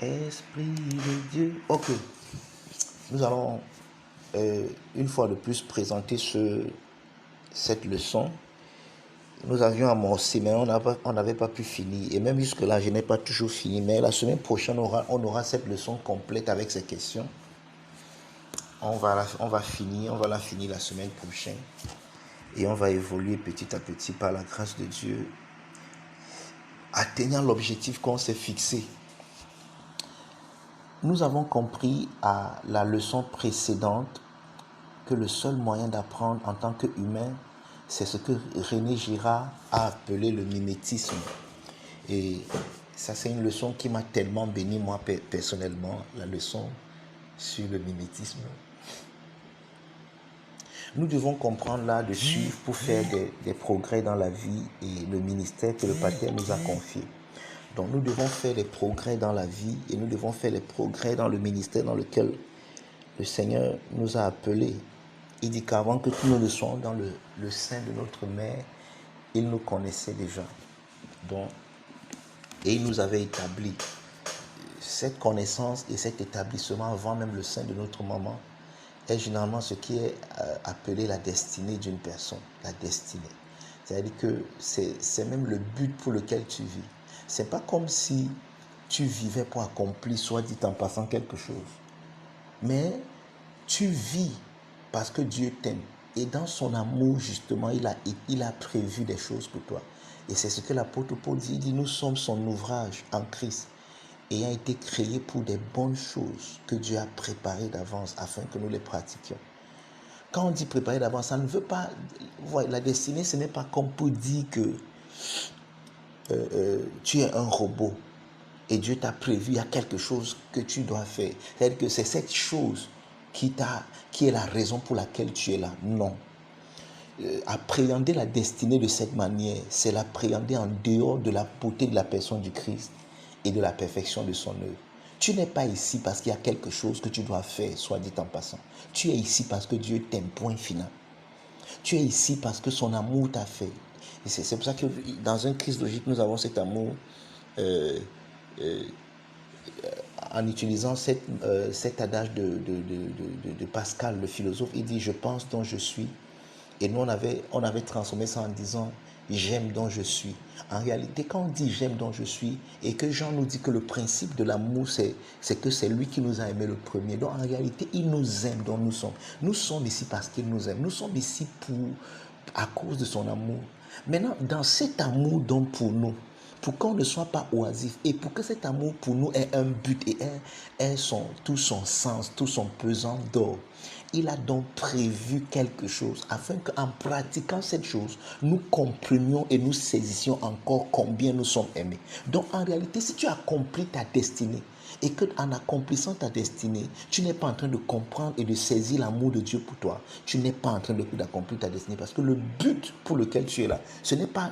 Esprit de Dieu. Ok. Nous allons une fois de plus présenter cette leçon. Nous avions amorcé, mais on n'avait pas pu finir. Et même jusque-là, je n'ai pas toujours fini. Mais la semaine prochaine, on aura cette leçon complète avec ces questions. On va la finir la semaine prochaine. Et on va évoluer petit à petit par la grâce de Dieu, atteignant l'objectif qu'on s'est fixé. Nous avons compris à la leçon précédente que le seul moyen d'apprendre en tant qu'humain, c'est ce que René Girard a appelé le mimétisme. Et ça, c'est une leçon qui m'a tellement béni, moi, personnellement, la leçon sur le mimétisme. Nous devons comprendre là de suivre pour faire des progrès dans la vie et le ministère que le Pater nous a confié. Donc nous devons faire des progrès dans la vie et nous devons faire des progrès dans le ministère dans lequel le Seigneur nous a appelés. Il dit qu'avant que nous ne soyons dans le sein de notre mère, il nous connaissait déjà. Donc, et il nous avait établi. Cette connaissance et cet établissement avant même le sein de notre maman est généralement ce qui est appelé la destinée d'une personne. La destinée. C'est-à-dire que c'est même le but pour lequel tu vis. C'est pas comme si tu vivais pour accomplir, soit dit en passant, quelque chose. Mais tu vis parce que Dieu t'aime. Et dans son amour, justement, il a prévu des choses pour toi. Et c'est ce que l'apôtre Paul dit. Il dit, nous sommes son ouvrage en Christ, ayant été créés pour des bonnes choses que Dieu a préparées d'avance afin que nous les pratiquions. Quand on dit préparer d'avance, ça ne veut pas... la destinée, ce n'est pas comme pour dire que tu es un robot et Dieu t'a prévu, il y a quelque chose que tu dois faire. C'est-à-dire que c'est cette chose qui est la raison pour laquelle tu es là. Non. Appréhender la destinée de cette manière, c'est l'appréhender en dehors de la beauté de la personne du Christ et de la perfection de son œuvre. Tu n'es pas ici parce qu'il y a quelque chose que tu dois faire, soit dit en passant. Tu es ici parce que Dieu t'aime, point final. Tu es ici parce que son amour t'a fait. Et c'est pour ça que dans un Christ logique, nous avons cet amour en utilisant cet adage de Pascal, le philosophe. Il dit « je pense dont je suis ». Et nous, on avait transformé ça en disant « j'aime dont je suis ». En réalité, quand on dit « j'aime dont je suis » et que Jean nous dit que le principe de l'amour, c'est que c'est lui qui nous a aimés le premier. Donc en réalité, il nous aime dont nous sommes. Nous sommes ici parce qu'il nous aime. Nous sommes ici à cause de son amour. Maintenant, dans cet amour donc pour nous, pour qu'on ne soit pas oisif et pour que cet amour pour nous ait un but et ait tout son sens, tout son pesant d'or, il a donc prévu quelque chose afin qu'en pratiquant cette chose, nous comprenions et nous saisissions encore combien nous sommes aimés. Donc en réalité, si tu accomplis ta destinée et qu'en accomplissant ta destinée, tu n'es pas en train de comprendre et de saisir l'amour de Dieu pour toi, tu n'es pas en train d'accomplir ta destinée parce que le but pour lequel tu es là, ce n'est pas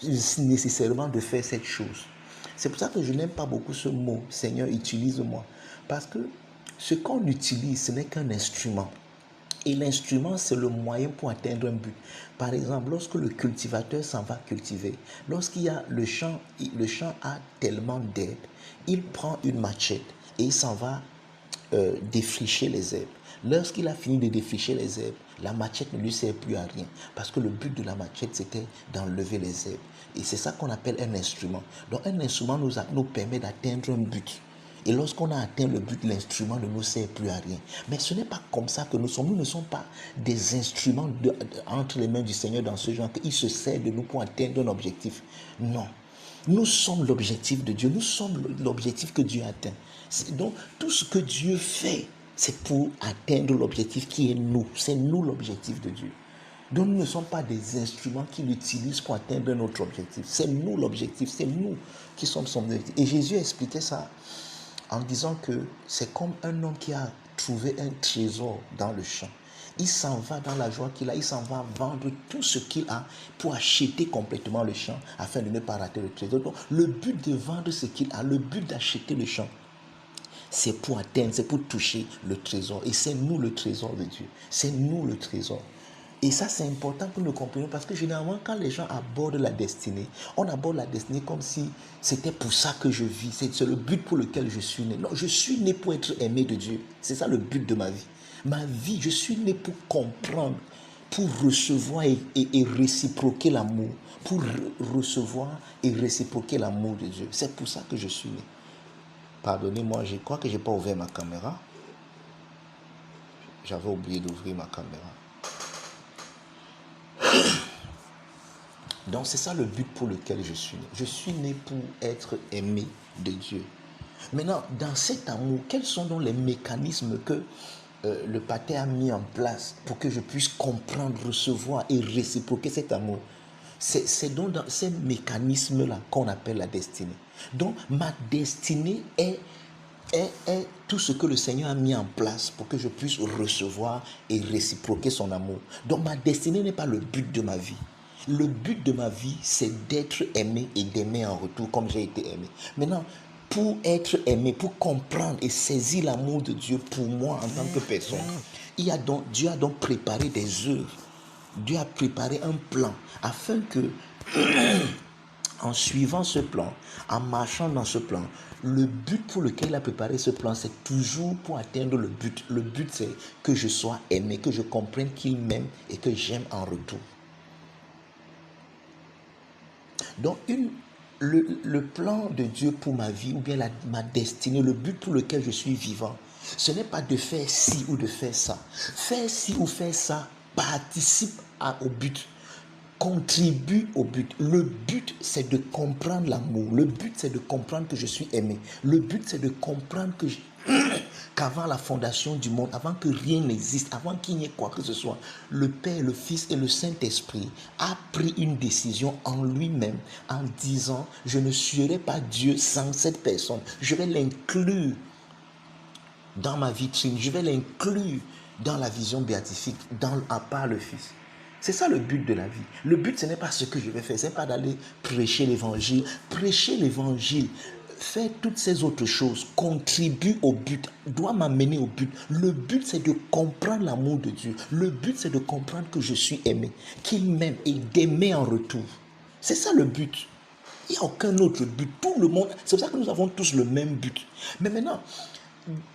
nécessairement de faire cette chose. C'est pour ça que je n'aime pas beaucoup ce mot « Seigneur, utilise-moi » parce que ce qu'on utilise, ce n'est qu'un instrument. Et l'instrument, c'est le moyen pour atteindre un but. Par exemple, lorsque le cultivateur s'en va cultiver, lorsqu'il y a le champ a tellement d'herbes, il prend une machette et il s'en va défricher les herbes. Lorsqu'il a fini de défricher les herbes, la machette ne lui sert plus à rien. Parce que le but de la machette, c'était d'enlever les herbes. Et c'est ça qu'on appelle un instrument. Donc un instrument nous permet d'atteindre un but. Et lorsqu'on a atteint le but, l'instrument ne nous sert plus à rien. Mais ce n'est pas comme ça que nous sommes. Nous ne sommes pas des instruments entre les mains du Seigneur dans ce genre qu'il se sert de nous pour atteindre un objectif. Non. Nous sommes l'objectif de Dieu. Nous sommes l'objectif que Dieu atteint. Donc, tout ce que Dieu fait, c'est pour atteindre l'objectif qui est nous. C'est nous l'objectif de Dieu. Donc, nous ne sommes pas des instruments qu'il utilise pour atteindre notre objectif. C'est nous l'objectif. C'est nous qui sommes son objectif. Et Jésus a expliqué ça en disant que c'est comme un homme qui a trouvé un trésor dans le champ. Il s'en va dans la joie qu'il a, il s'en va vendre tout ce qu'il a pour acheter complètement le champ afin de ne pas rater le trésor. Donc, le but de vendre ce qu'il a, le but d'acheter le champ, c'est pour atteindre, c'est pour toucher le trésor. Et c'est nous le trésor de Dieu. C'est nous le trésor. Et ça, c'est important que nous comprenions parce que généralement, quand les gens abordent la destinée, on aborde la destinée comme si c'était pour ça que je vis, c'est le but pour lequel je suis né. Non, je suis né pour être aimé de Dieu. C'est ça le but de ma vie. Ma vie, je suis né pour comprendre, pour recevoir et réciproquer l'amour. Pour recevoir et réciproquer l'amour de Dieu. C'est pour ça que je suis né. Pardonnez-moi, je crois que je n'ai pas ouvert ma caméra. J'avais oublié d'ouvrir ma caméra. Donc c'est ça le but pour lequel je suis né. Je suis né pour être aimé de Dieu. Maintenant, dans cet amour, quels sont donc les mécanismes que le Pater a mis en place pour que je puisse comprendre, recevoir et réciproquer cet amour? C'est donc dans ces mécanismes-là qu'on appelle la destinée. Donc ma destinée est tout ce que le Seigneur a mis en place pour que je puisse recevoir et réciproquer son amour. Donc ma destinée n'est pas le but de ma vie. Le but de ma vie, c'est d'être aimé et d'aimer en retour comme j'ai été aimé. Maintenant, pour être aimé, pour comprendre et saisir l'amour de Dieu pour moi en tant que personne, Dieu a donc préparé des œuvres. Dieu a préparé un plan afin que, en suivant ce plan, en marchant dans ce plan, le but pour lequel il a préparé ce plan, c'est toujours pour atteindre le but. Le but, c'est que je sois aimé, que je comprenne qu'il m'aime et que j'aime en retour. Donc, le plan de Dieu pour ma vie, ou bien ma destinée, le but pour lequel je suis vivant, ce n'est pas de faire ci ou de faire ça. Faire ci ou faire ça participe au but, contribue au but. Le but, c'est de comprendre l'amour. Le but, c'est de comprendre que je suis aimé. Le but, c'est de comprendre qu'avant la fondation du monde, avant que rien n'existe, avant qu'il n'y ait quoi que ce soit, le Père, le Fils et le Saint-Esprit a pris une décision en lui-même en disant, je ne serai pas Dieu sans cette personne. Je vais l'inclure dans ma vitrine, je vais l'inclure dans la vision béatifique, à part le Fils. C'est ça le but de la vie. Le but, ce n'est pas ce que je vais faire, ce n'est pas d'aller prêcher l'évangile. Prêcher l'évangile, faire toutes ces autres choses, contribue au but, doit m'amener au but. Le but, c'est de comprendre l'amour de Dieu. Le but, c'est de comprendre que je suis aimé, qu'il m'aime et d'aimer en retour. C'est ça le but. Il n'y a aucun autre but. Tout le monde, c'est pour ça que nous avons tous le même but. Mais maintenant,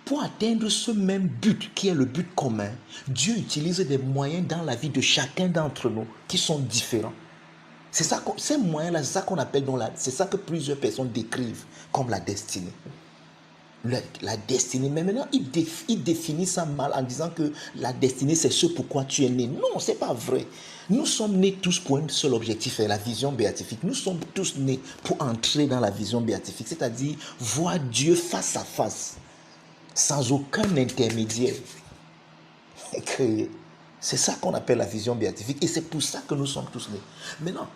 pour atteindre ce même but qui est le but commun, Dieu utilise des moyens dans la vie de chacun d'entre nous qui sont différents. C'est ça, ces moyens-là, c'est ça qu'on appelle, c'est ça que plusieurs personnes décrivent comme la destinée. La destinée, mais maintenant, il définit ça mal en disant que la destinée, c'est ce pourquoi tu es né. Non, c'est pas vrai. Nous sommes nés tous pour un seul objectif, la vision béatifique. Nous sommes tous nés pour entrer dans la vision béatifique, c'est-à-dire voir Dieu face à face, sans aucun intermédiaire créé. C'est ça qu'on appelle la vision béatifique et c'est pour ça que nous sommes tous nés. Maintenant,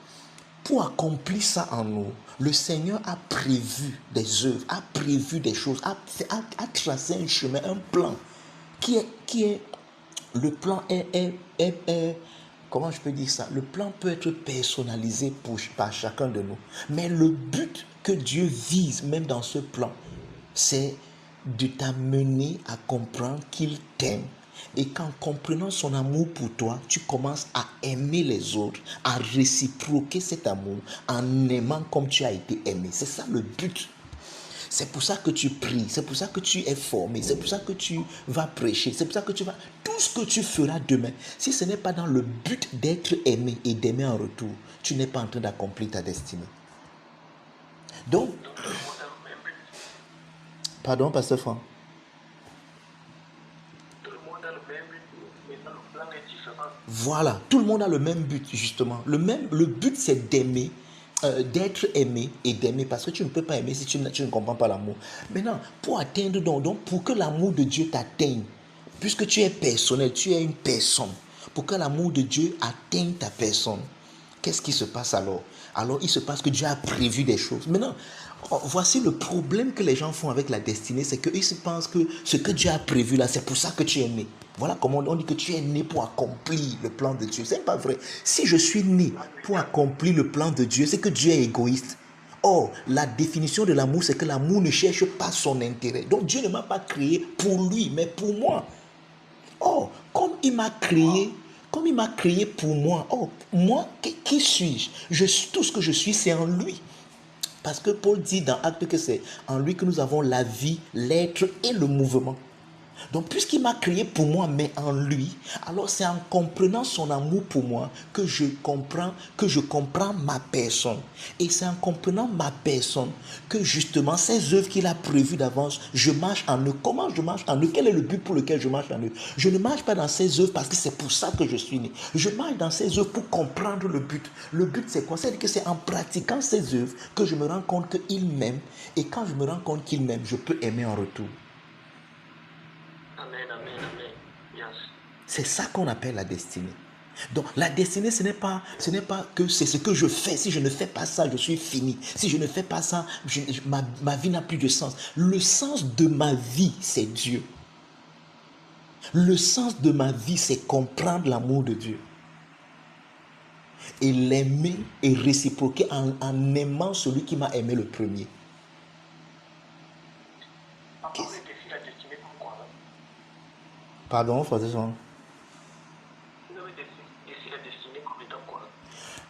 pour accomplir ça en nous, le Seigneur a prévu des œuvres, a prévu des choses, a tracé un chemin, un plan qui est le plan est comment je peux dire ça? Le plan peut être personnalisé par chacun de nous. Mais le but que Dieu vise, même dans ce plan, c'est de t'amener à comprendre qu'il t'aime. Et qu'en comprenant son amour pour toi, tu commences à aimer les autres, à réciproquer cet amour en aimant comme tu as été aimé. C'est ça le but. C'est pour ça que tu pries, c'est pour ça que tu es formé, c'est pour ça que tu vas prêcher, c'est pour ça que tu vas... Tout ce que tu feras demain, si ce n'est pas dans le but d'être aimé et d'aimer en retour, tu n'es pas en train d'accomplir ta destinée. Donc, pardon, Pasteur Franck. Voilà, tout le monde a le même but, justement. Le but, c'est d'aimer, d'être aimé et d'aimer, parce que tu ne peux pas aimer si tu ne comprends pas l'amour. Maintenant, pour atteindre, donc pour que l'amour de Dieu t'atteigne, puisque tu es personnel, tu es une personne, pour que l'amour de Dieu atteigne ta personne, qu'est-ce qui se passe alors? Alors, il se passe que Dieu a prévu des choses. Maintenant, voici le problème que les gens font avec la destinée, c'est qu'ils se pensent que ce que Dieu a prévu là, c'est pour ça que tu es né. Voilà comment on dit que tu es né pour accomplir le plan de Dieu. C'est pas vrai. Si je suis né pour accomplir le plan de Dieu, c'est que Dieu est égoïste. Or, la définition de l'amour, c'est que l'amour ne cherche pas son intérêt. Donc, Dieu ne m'a pas créé pour lui, mais pour moi. Or, comme il m'a créé Comme il m'a créé pour moi, oh, moi, qui suis-je? Tout ce que je suis, c'est en lui. Parce que Paul dit dans Actes que c'est en lui que nous avons la vie, l'être et le mouvement. Donc, puisqu'il m'a créé pour moi, mais en lui, alors c'est en comprenant son amour pour moi que je comprends ma personne. Et c'est en comprenant ma personne que justement, ces œuvres qu'il a prévues d'avance, je marche en eux. Comment je marche en eux? Quel est le but pour lequel je marche en eux? Je ne marche pas dans ces œuvres parce que c'est pour ça que je suis né. Je marche dans ces œuvres pour comprendre le but. Le but, c'est quoi? C'est-à-dire que c'est en pratiquant ces œuvres que je me rends compte qu'il m'aime. Et quand je me rends compte qu'il m'aime, je peux aimer en retour. Amen, amen, amen. Yes. C'est ça qu'on appelle la destinée. Donc la destinée, ce n'est pas que c'est ce que je fais. Si je ne fais pas ça, je suis fini. Si je ne fais pas ça, ma vie n'a plus de sens. Le sens de ma vie, c'est Dieu. Le sens de ma vie, c'est comprendre l'amour de Dieu. Et l'aimer et réciproquer en aimant celui qui m'a aimé le premier. Papa, oui, défi la destinée pour quoi là? Pardon, frère Jean. Oui, défi la destinée comme étant quoi?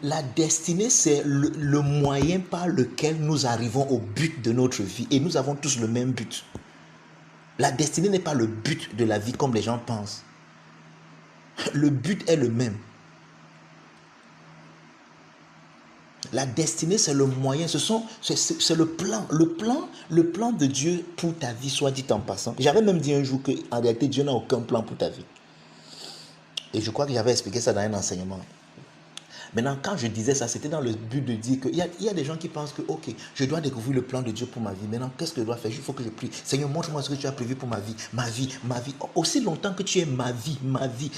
La destinée, c'est le moyen par lequel nous arrivons au but de notre vie. Et nous avons tous le même but. La destinée n'est pas le but de la vie comme les gens pensent. Le but est le même. La destinée, c'est le moyen, c'est le plan. Le plan de Dieu pour ta vie, soit dit en passant. J'avais même dit un jour qu'en réalité, Dieu n'a aucun plan pour ta vie. Et je crois que j'avais expliqué ça dans un enseignement. Maintenant, quand je disais ça, c'était dans le but de dire qu'il y a des gens qui pensent que, ok, je dois découvrir le plan de Dieu pour ma vie. Maintenant, qu'est-ce que je dois faire? Il faut que je prie. Seigneur, montre-moi ce que tu as prévu pour ma vie. Ma vie, ma vie. Aussi longtemps que tu es ma vie.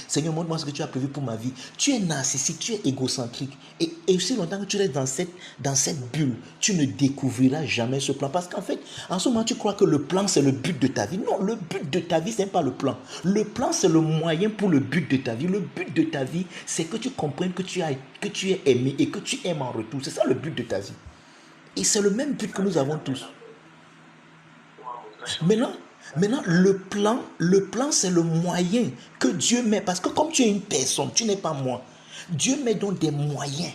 Seigneur, montre-moi ce que tu as prévu pour ma vie. Tu es narcissique, tu es égocentrique. Et aussi longtemps que tu restes dans cette bulle, tu ne découvriras jamais ce plan. Parce qu'en fait, en ce moment, tu crois que le plan, c'est le but de ta vie. Non, le but de ta vie, ce n'est pas le plan. Le plan, c'est le moyen pour le but de ta vie. Le but de ta vie, c'est que tu comprennes que tu es aimé et que tu aimes en retour. C'est ça le but de ta vie. Et c'est le même but que nous avons tous. Maintenant, le plan, c'est le moyen que Dieu met. Parce que comme tu es une personne, tu n'es pas moi. Dieu met donc des moyens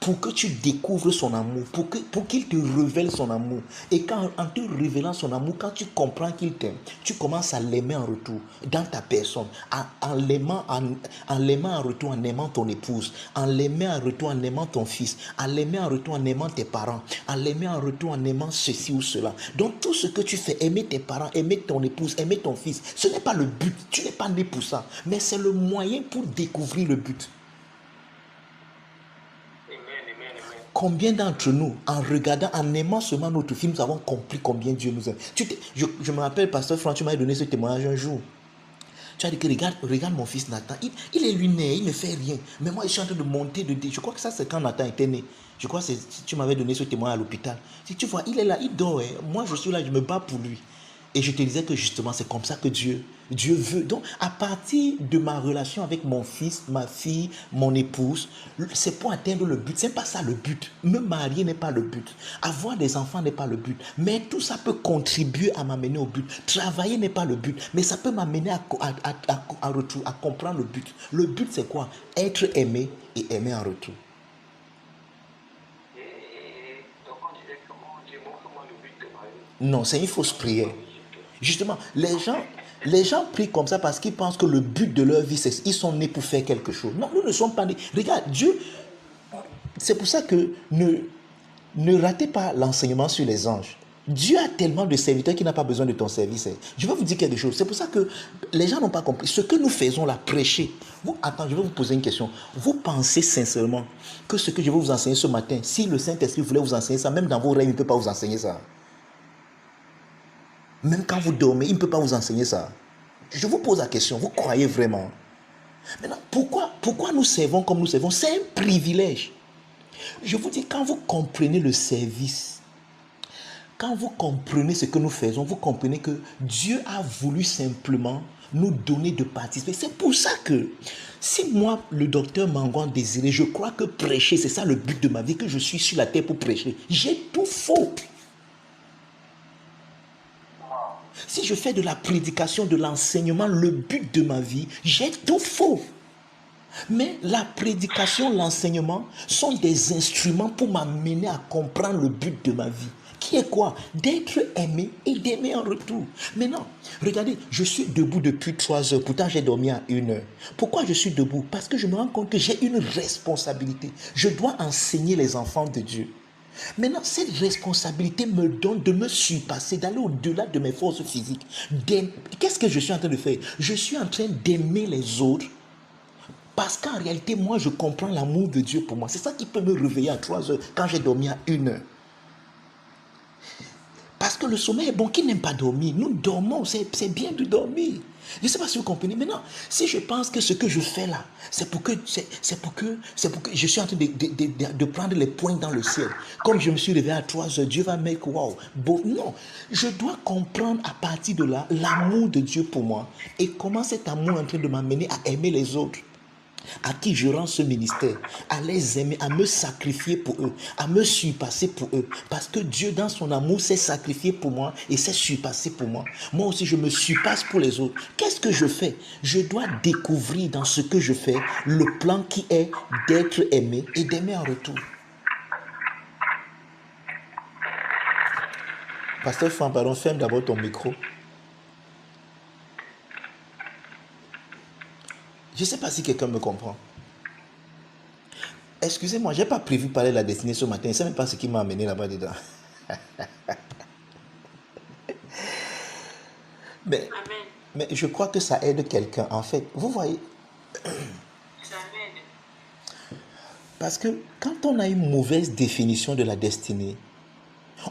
pour que tu découvres son amour, pour qu'il te révèle son amour. Et en te révélant son amour, quand tu comprends qu'il t'aime, tu commences à l'aimer en retour, dans ta personne, en l'aimant en retour, en aimant ton épouse, en l'aimant en retour, en aimant ton fils, en l'aimant en retour, en aimant tes parents, en l'aimant en retour, en aimant ceci ou cela. Donc tout ce que tu fais, aimer tes parents, aimer ton épouse, aimer ton fils, ce n'est pas le but, tu n'es pas né pour ça, mais c'est le moyen pour découvrir le but. Combien d'entre nous, en regardant, en aimant seulement notre film, nous avons compris combien Dieu nous aime. Je me rappelle, pasteur Franck, tu m'as donné ce témoignage un jour. Tu as dit que regarde mon fils Nathan, il est lunaire, il ne fait rien. Mais moi, je suis en train de monter, je crois que ça, c'est quand Nathan était né. Je crois que tu m'avais donné ce témoignage à l'hôpital. Si tu vois, il est là, il dort. Moi, je suis là, je me bats pour lui. Et je te disais que justement, c'est comme ça que Dieu veut. Donc, à partir de ma relation avec mon fils, ma fille, mon épouse, c'est pour atteindre le but. Ce n'est pas ça le but. Me marier n'est pas le but. Avoir des enfants n'est pas le but. Mais tout ça peut contribuer à m'amener au but. Travailler n'est pas le but. Mais ça peut m'amener à retour, à comprendre le but. Le but, c'est quoi? Être aimé et aimer en retour. Donc, on disait comment Dieu montre-moi le but de ma vie. Non, c'est une fausse prière. Justement, les gens prient comme ça parce qu'ils pensent que le but de leur vie, c'est ils sont nés pour faire quelque chose. Non, nous ne sommes pas nés. Regarde, Dieu, c'est pour ça que ne ratez pas l'enseignement sur les anges. Dieu a tellement de serviteurs qu'il n'a pas besoin de ton service. Je vais vous dire quelque chose. C'est pour ça que les gens n'ont pas compris. Ce que nous faisons là, prêcher. Attends, je vais vous poser une question. Vous pensez sincèrement que ce que je vais vous enseigner ce matin, si le Saint-Esprit voulait vous enseigner ça, même dans vos rêves, il ne peut pas vous enseigner ça. Même quand vous dormez, il ne peut pas vous enseigner ça. Je vous pose la question, vous croyez vraiment? Maintenant, pourquoi nous servons comme nous servons? C'est un privilège. Je vous dis, quand vous comprenez le service, quand vous comprenez ce que nous faisons, vous comprenez que Dieu a voulu simplement nous donner de participer. C'est pour ça que, si moi, le docteur Mangon désirait, je crois que prêcher, c'est ça le but de ma vie, que je suis sur la terre pour prêcher. J'ai tout faux. Si je fais de la prédication, de l'enseignement, le but de ma vie, j'ai tout faux. Mais la prédication, l'enseignement sont des instruments pour m'amener à comprendre le but de ma vie. Qui est quoi? D'être aimé et d'aimer en retour. Maintenant, regardez, je suis debout depuis 3 heures. Pourtant, j'ai dormi à 1 heure. Pourquoi je suis debout? Parce que je me rends compte que j'ai une responsabilité. Je dois enseigner les enfants de Dieu. Maintenant, cette responsabilité me donne de me surpasser, d'aller au-delà de mes forces physiques. Qu'est-ce que je suis en train de faire? Je suis en train d'aimer les autres. Parce qu'en réalité, moi, je comprends l'amour de Dieu pour moi. C'est ça qui peut me réveiller à 3 heures quand j'ai dormi à 1 heure. Parce que le sommeil est bon. Qui n'aime pas dormir? Nous dormons, c'est bien de dormir. Je ne sais pas si vous comprenez. Maintenant, si je pense que ce que je fais là, c'est pour que je suis en train de prendre les points dans le ciel. Comme je me suis réveillé à 3 heures, Dieu va make wow. Bon, non, je dois comprendre à partir de là l'amour de Dieu pour moi et comment cet amour est en train de m'amener à aimer les autres. À qui je rends ce ministère, à les aimer, à me sacrifier pour eux, à me surpasser pour eux. Parce que Dieu, dans son amour, s'est sacrifié pour moi et s'est surpassé pour moi. Moi aussi, je me surpasse pour les autres. Qu'est-ce que je fais? Je dois découvrir dans ce que je fais le plan qui est d'être aimé et d'aimer en retour. Pasteur Franck, pardon, ferme d'abord ton micro. Je ne sais pas si quelqu'un me comprend. Excusez-moi, je n'ai pas prévu parler de la destinée ce matin. Je ne sais même pas ce qui m'a amené là-bas dedans. mais, Amen. mais je crois que ça aide quelqu'un. En fait, vous voyez, Ça m'aide. parce que quand on a une mauvaise définition de la destinée,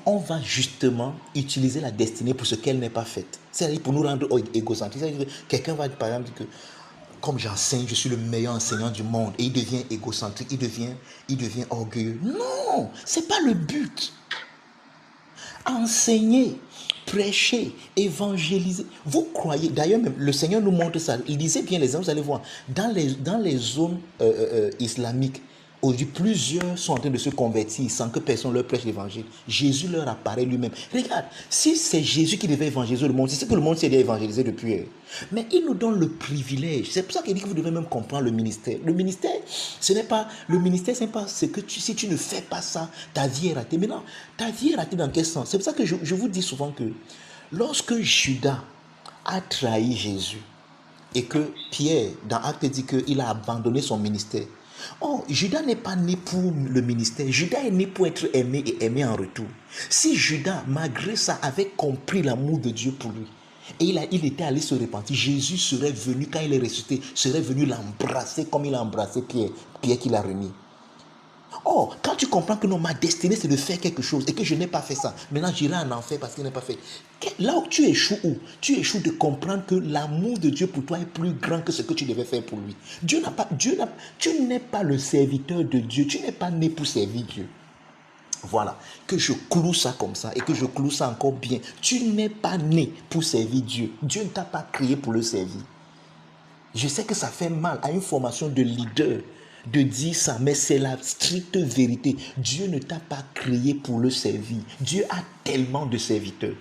on va justement utiliser la destinée pour ce qu'elle n'est pas faite. C'est-à-dire pour nous rendre égocentriques. C'est-à-dire que quelqu'un va par exemple dire que comme j'enseigne, je suis le meilleur enseignant du monde et il devient égocentrique, il devient orgueilleux. Non, c'est pas le but. Enseigner, prêcher, évangéliser. Vous croyez, d'ailleurs même le Seigneur nous montre ça. Lisez bien les hommes, vous allez voir, dans les zones islamiques, aujourd'hui plusieurs sont en train de se convertir sans que personne leur prêche l'évangile. Jésus leur apparaît lui-même. Regarde, si c'est Jésus qui devait évangéliser le monde, c'est ce que le monde s'est déjà évangélisé depuis. Mais il nous donne le privilège. C'est pour ça qu'il dit que vous devez même comprendre le ministère. Le ministère, c'est pas ce que si tu ne fais pas ça, ta vie est ratée. Maintenant, ta vie est ratée dans quel sens? C'est pour ça que je vous dis souvent que lorsque Judas a trahi Jésus et que Pierre, dans Actes, dit qu'il a abandonné son ministère. Oh, Judas n'est pas né pour le ministère. Judas est né pour être aimé et aimé en retour. Si Judas, malgré ça, avait compris l'amour de Dieu pour lui, et il était allé se repentir, Jésus serait venu, quand il est ressuscité, serait venu l'embrasser comme il a embrassé Pierre qui l'a remis. Oh, quand tu comprends que non, ma destinée c'est de faire quelque chose et que je n'ai pas fait ça, maintenant j'irai en enfer parce qu'il n'est pas fait. Là où tu échoues, tu échoues de comprendre que l'amour de Dieu pour toi est plus grand que ce que tu devais faire pour lui. Tu n'es pas le serviteur de Dieu, tu n'es pas né pour servir Dieu. Voilà, que je cloue ça comme ça et que je cloue ça encore bien. Tu n'es pas né pour servir Dieu. Dieu ne t'a pas créé pour le servir. Je sais que ça fait mal à une formation de leader de dire ça, mais c'est la stricte vérité. Dieu ne t'a pas créé pour le servir. Dieu a tellement de serviteurs.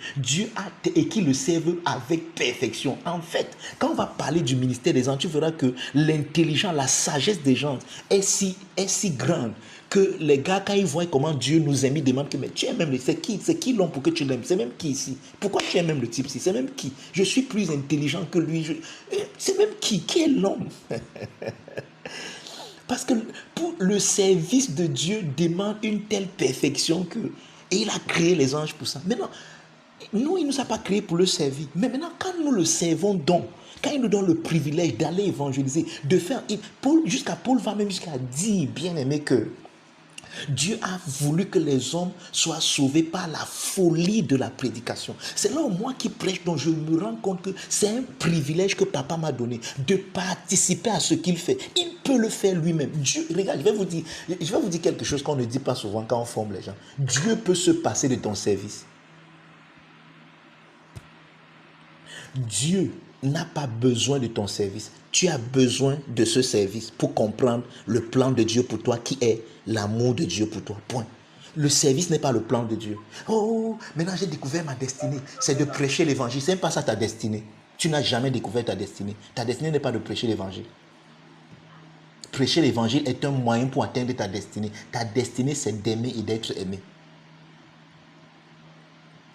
Et qui le servent avec perfection. En fait, quand on va parler du ministère des gens, tu verras que l'intelligence, la sagesse des gens est si grande que les gars, quand ils voient comment Dieu nous aime, ils demandent que mais tu aimes même c'est qui l'homme pour que tu l'aimes? C'est même qui ici? Pourquoi tu aimes même le type ici? C'est même qui? Je suis plus intelligent que lui. C'est même qui est l'homme? Parce que pour le service de Dieu demande une telle perfection que... Et il a créé les anges pour ça. Maintenant, nous, il ne nous a pas créés pour le servir. Mais maintenant, quand nous le servons donc, quand il nous donne le privilège d'aller évangéliser, de faire... Paul va même jusqu'à dire, bien aimé, que Dieu a voulu que les hommes soient sauvés par la folie de la prédication. C'est là où moi qui prêche, dont je me rends compte que c'est un privilège que papa m'a donné de participer à ce qu'il fait. Il peut le faire lui-même. Dieu, regarde, je vais vous dire quelque chose qu'on ne dit pas souvent quand on forme les gens. Dieu peut se passer de ton service. Dieu n'a pas besoin de ton service. Tu as besoin de ce service pour comprendre le plan de Dieu pour toi qui est l'amour de Dieu pour toi. Point. Le service n'est pas le plan de Dieu. Oh, maintenant j'ai découvert ma destinée. C'est de prêcher l'évangile. Ce n'est pas ça ta destinée. Tu n'as jamais découvert ta destinée. Ta destinée n'est pas de prêcher l'évangile. prêcher l'évangile est un moyen pour atteindre ta destinée. Ta destinée, c'est d'aimer et d'être aimé.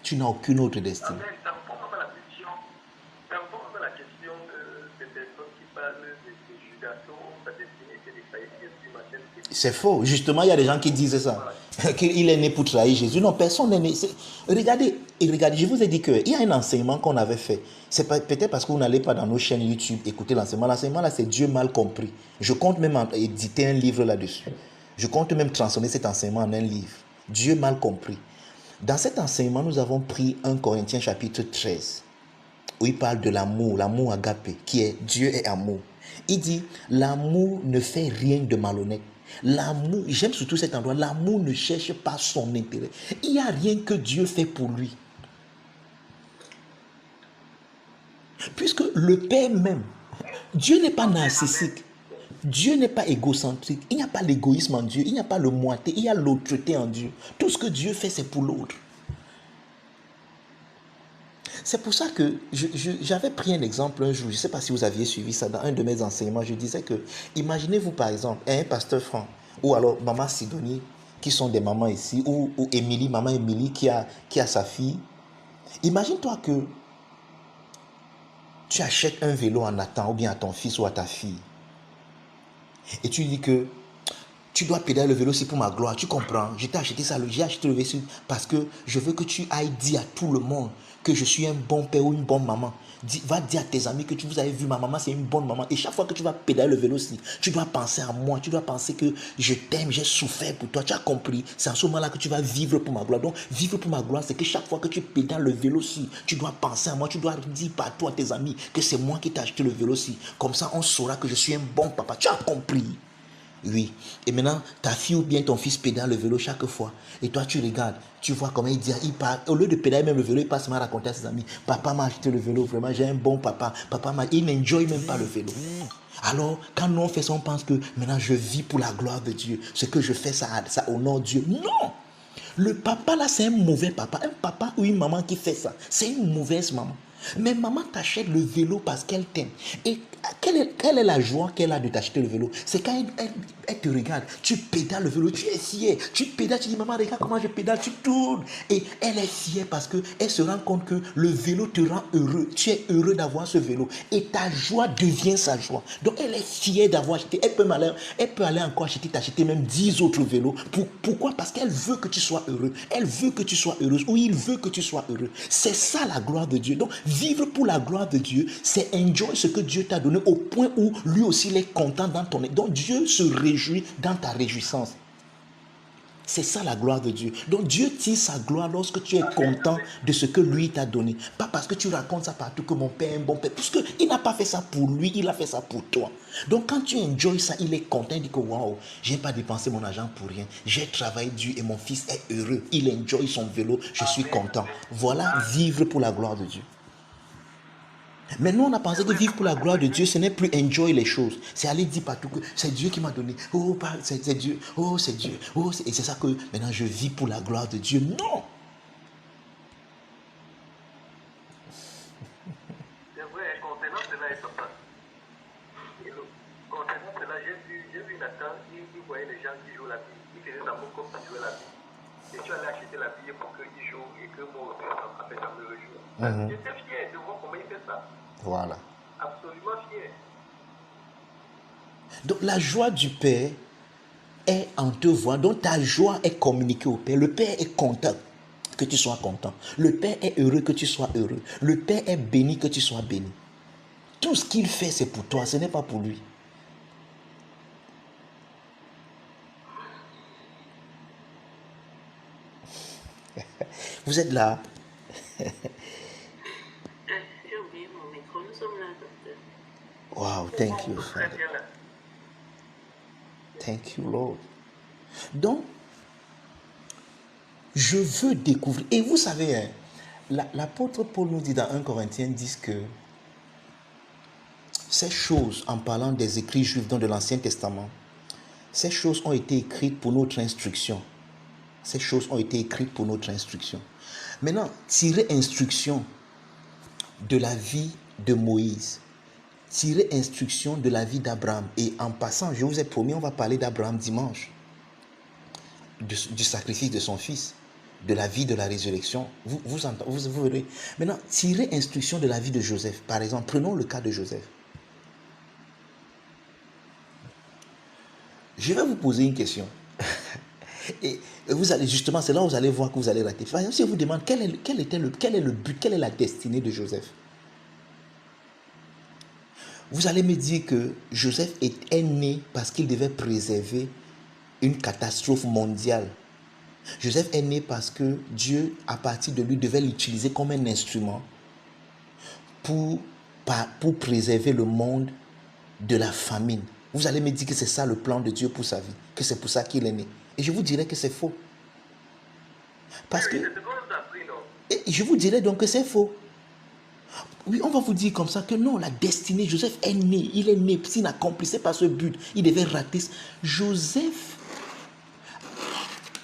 Tu n'as aucune autre destinée. Amen. Ça répond même à la question. Ça répond même à la question des personnes qui parlent de Judas. Sa destinée, c'est de trahir Jésus, machin. C'est faux. Justement, il y a des gens qui disent ça. Qu'il est né pour trahir Jésus. Non, personne n'est né. Regardez, je vous ai dit qu'il y a un enseignement qu'on avait fait. C'est peut-être parce que vous n'allez pas dans nos chaînes YouTube écouter l'enseignement. L'enseignement là, c'est Dieu mal compris. Je compte même éditer un livre là-dessus. Je compte même transformer cet enseignement en un livre. Dieu mal compris. Dans cet enseignement, nous avons pris 1 Corinthiens chapitre 13, où il parle de l'amour, l'amour agapé, qui est Dieu est amour. Il dit, l'amour ne fait rien de malhonnête. L'amour, j'aime surtout cet endroit, l'amour ne cherche pas son intérêt. Il n'y a rien que Dieu fait pour lui. Puisque le Père même, Dieu n'est pas narcissique. Dieu n'est pas égocentrique. Il n'y a pas l'égoïsme en Dieu. Il n'y a pas le moitié. Il y a l'autre-té en Dieu. Tout ce que Dieu fait, c'est pour l'autre. C'est pour ça que j'avais pris un exemple un jour. Je ne sais pas si vous aviez suivi ça dans un de mes enseignements. Je disais que, imaginez-vous par exemple, un pasteur Franck, ou alors maman Sidonie, qui sont des mamans ici, ou Émilie, maman Émilie, qui a sa fille. Imagine-toi que tu achètes un vélo en Nathan, ou bien à ton fils ou à ta fille. Et tu dis que tu dois pédaler le vélo aussi pour ma gloire. Tu comprends? Je t'ai acheté ça, j'ai acheté le vélo parce que je veux que tu ailles dire à tout le monde que je suis un bon père ou une bonne maman. Va dire à tes amis que vous avez vu ma maman, c'est une bonne maman. Et chaque fois que tu vas pédaler le vélo aussi, tu dois penser à moi. Tu dois penser que je t'aime, j'ai souffert pour toi. Tu as compris? C'est en ce moment-là que tu vas vivre pour ma gloire. Donc, vivre pour ma gloire, c'est que chaque fois que tu pédales le vélo aussi, tu dois penser à moi. Tu dois dire partout à tes amis que c'est moi qui t'ai acheté le vélo aussi. Comme ça, on saura que je suis un bon papa. Tu as compris? Oui. Et maintenant, ta fille ou bien ton fils pédale le vélo chaque fois. Et toi, tu regardes, tu vois comment il dit, il part. Au lieu de pédaler même le vélo, il passe à raconter à ses amis. Papa m'a acheté le vélo, vraiment, j'ai un bon papa. Il n'enjoy même pas le vélo. Alors, quand nous on fait ça, on pense que maintenant je vis pour la gloire de Dieu. Ce que je fais, ça honore Dieu. Non! Le papa là, c'est un mauvais papa. Un papa ou une maman qui fait ça, c'est une mauvaise maman. Mais maman t'achète le vélo parce qu'elle t'aime. Et quelle est la joie qu'elle a de t'acheter le vélo? C'est quand elle te regarde, tu pédales le vélo, tu es fier. Tu pédales, tu dis, maman, regarde comment je pédale, tu tournes. Et elle est fière parce qu'elle se rend compte que le vélo te rend heureux. Tu es heureux d'avoir ce vélo. Et ta joie devient sa joie. Donc elle est fière d'avoir acheté. Elle peut aller encore t'acheter même 10 autres vélos. Pourquoi? Parce qu'elle veut que tu sois heureux. Elle veut que tu sois heureuse. Ou il veut que tu sois heureux. C'est ça la gloire de Dieu. Donc vivre pour la gloire de Dieu, c'est enjoy ce que Dieu t'a donné au point où lui aussi il est content dans ton... Donc Dieu se réjouit dans ta réjouissance. C'est ça la gloire de Dieu. Donc Dieu tire sa gloire lorsque tu es content de ce que lui t'a donné. Pas parce que tu racontes ça partout que mon père est un bon père. Parce qu'il n'a pas fait ça pour lui, il a fait ça pour toi. Donc quand tu enjoy ça, il est content. Il dit que waouh, je n'ai pas dépensé mon argent pour rien. J'ai travaillé dur et mon fils est heureux. Il enjoy son vélo, je suis content. Voilà vivre pour la gloire de Dieu. Mais nous, on a pensé que vivre pour la gloire de Dieu, ce n'est plus enjoy les choses. C'est aller dire partout que c'est Dieu qui m'a donné. Oh, c'est Dieu. Oh, c'est Dieu. Oh, et c'est ça que maintenant je vis pour la gloire de Dieu. Non. C'est vrai, concernant cela et papa. Concernant cela, j'ai vu Nathan, il voyait les gens qui jouent la bille. Il faisait ça comme ça jouer la bille. Et tu allais acheter la bille pour qu'il joue et que moi, après, ça me rejoue. J'étais fier de voir comment il fait ça. Voilà. Absolument fier. Donc la joie du Père est en te voir. Donc ta joie est communiquée au Père. Le Père est content que tu sois content. Le Père est heureux que tu sois heureux. Le Père est béni que tu sois béni. Tout ce qu'il fait, c'est pour toi, ce n'est pas pour lui. Vous êtes là? J'ai oublié mon micro, nous sommes là, docteur. Wow, thank you, Très Father. bien là. Thank you, Lord. Donc, je veux découvrir. Et vous savez, hein, l'apôtre Paul nous dit dans 1 Corinthiens 10 que ces choses, en parlant des écrits juifs dans de l'Ancien Testament, ces choses ont été écrites pour notre instruction. Ces choses ont été écrites pour notre instruction. Maintenant, tirer instruction de la vie de Moïse, tirer instruction de la vie d'Abraham. Et en passant, je vous ai promis, on va parler d'Abraham dimanche, du sacrifice de son fils, de la vie de la résurrection. Vous verrez. Maintenant, tirer instruction de la vie de Joseph. Par exemple, prenons le cas de Joseph. Je vais vous poser une question. Et vous allez justement, c'est là où vous allez voir que vous allez rater. Par exemple, si je vous demande quel est le but, quelle est la destinée de Joseph, vous allez me dire que Joseph est né parce qu'il devait préserver une catastrophe mondiale. Joseph est né parce que Dieu, à partir de lui, devait l'utiliser comme un instrument pour préserver le monde de la famine. Vous allez me dire que c'est ça le plan de Dieu pour sa vie, que c'est pour ça qu'il est né. Et je vous dirais que c'est faux. Parce que... Et je vous dirais donc que c'est faux. Oui, on va vous dire comme ça que non, la destinée, Joseph est né, il est né, s'il n'accomplissait pas ce but, il devait rater. Joseph,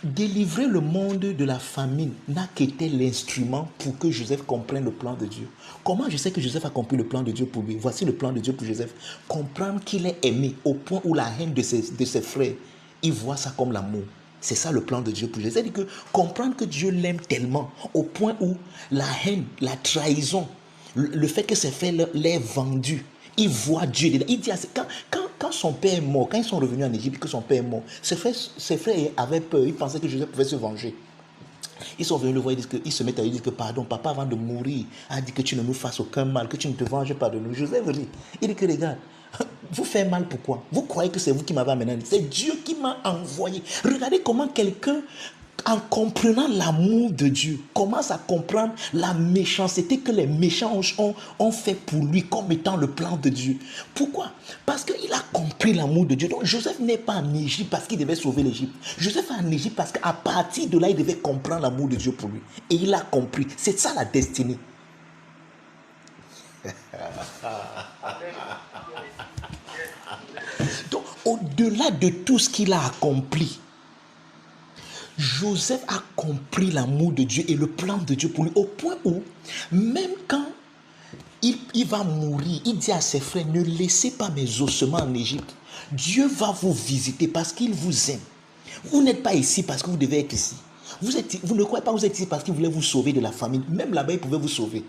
délivrer le monde de la famine, n'a qu'été l'instrument pour que Joseph comprenne le plan de Dieu. Comment je sais que Joseph a compris le plan de Dieu pour lui? Voici le plan de Dieu pour Joseph. Comprendre qu'il est aimé au point où la haine de ses frères, il voit ça comme l'amour. C'est ça le plan de Dieu pour Joseph. C'est-à-dire que comprendre que Dieu l'aime tellement au point où la haine, la trahison, le fait que ses frères l'aient vendu, il voit Dieu dedans. Il dit, quand son père est mort, quand ils sont revenus en Égypte, que son père est mort, ses frères avaient peur, ils pensaient que Joseph pouvait se venger. Ils sont venus le voir, ils se mettent à lui dire que pardon, papa avant de mourir a dit que tu ne nous fasses aucun mal, que tu ne te venges pas de nous. Joseph dit, il dit que regarde, vous faites mal pourquoi? Vous croyez que c'est vous qui m'avez amené? C'est Dieu qui m'a envoyé. Regardez comment quelqu'un, en comprenant l'amour de Dieu, commence à comprendre la méchanceté que les méchants ont fait pour lui comme étant le plan de Dieu. Pourquoi? Parce qu'il a compris l'amour de Dieu. Donc Joseph n'est pas en Égypte parce qu'il devait sauver l'Égypte. Joseph est en Égypte parce qu'à partir de là, il devait comprendre l'amour de Dieu pour lui. Et il a compris. C'est ça la destinée. Donc au-delà de tout ce qu'il a accompli, Joseph a compris l'amour de Dieu et le plan de Dieu pour lui, au point où, même quand il va mourir, il dit à ses frères, ne laissez pas mes ossements en Égypte. Dieu va vous visiter parce qu'il vous aime. Vous n'êtes pas ici parce que vous devez être ici. Vous ne croyez pas que vous êtes ici parce qu'il voulait vous sauver de la famine. Même là-bas, il pouvait vous sauver.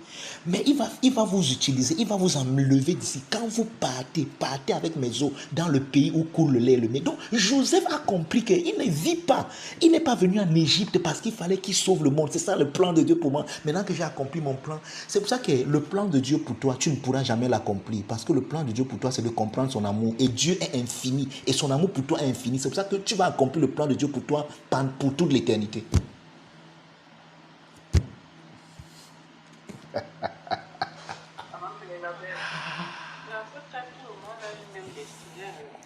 Mais il va vous utiliser, il va vous enlever d'ici. Quand vous partez avec mes os dans le pays où coule le lait et le miel. Donc, Joseph a compris qu'il ne vit pas. Il n'est pas venu en Égypte parce qu'il fallait qu'il sauve le monde. C'est ça le plan de Dieu pour moi. Maintenant que j'ai accompli mon plan, c'est pour ça que le plan de Dieu pour toi, tu ne pourras jamais l'accomplir. Parce que le plan de Dieu pour toi, c'est de comprendre son amour. Et Dieu est infini. Et son amour pour toi est infini. C'est pour ça que tu vas accomplir le plan de Dieu pour toi pour toute l'éternité.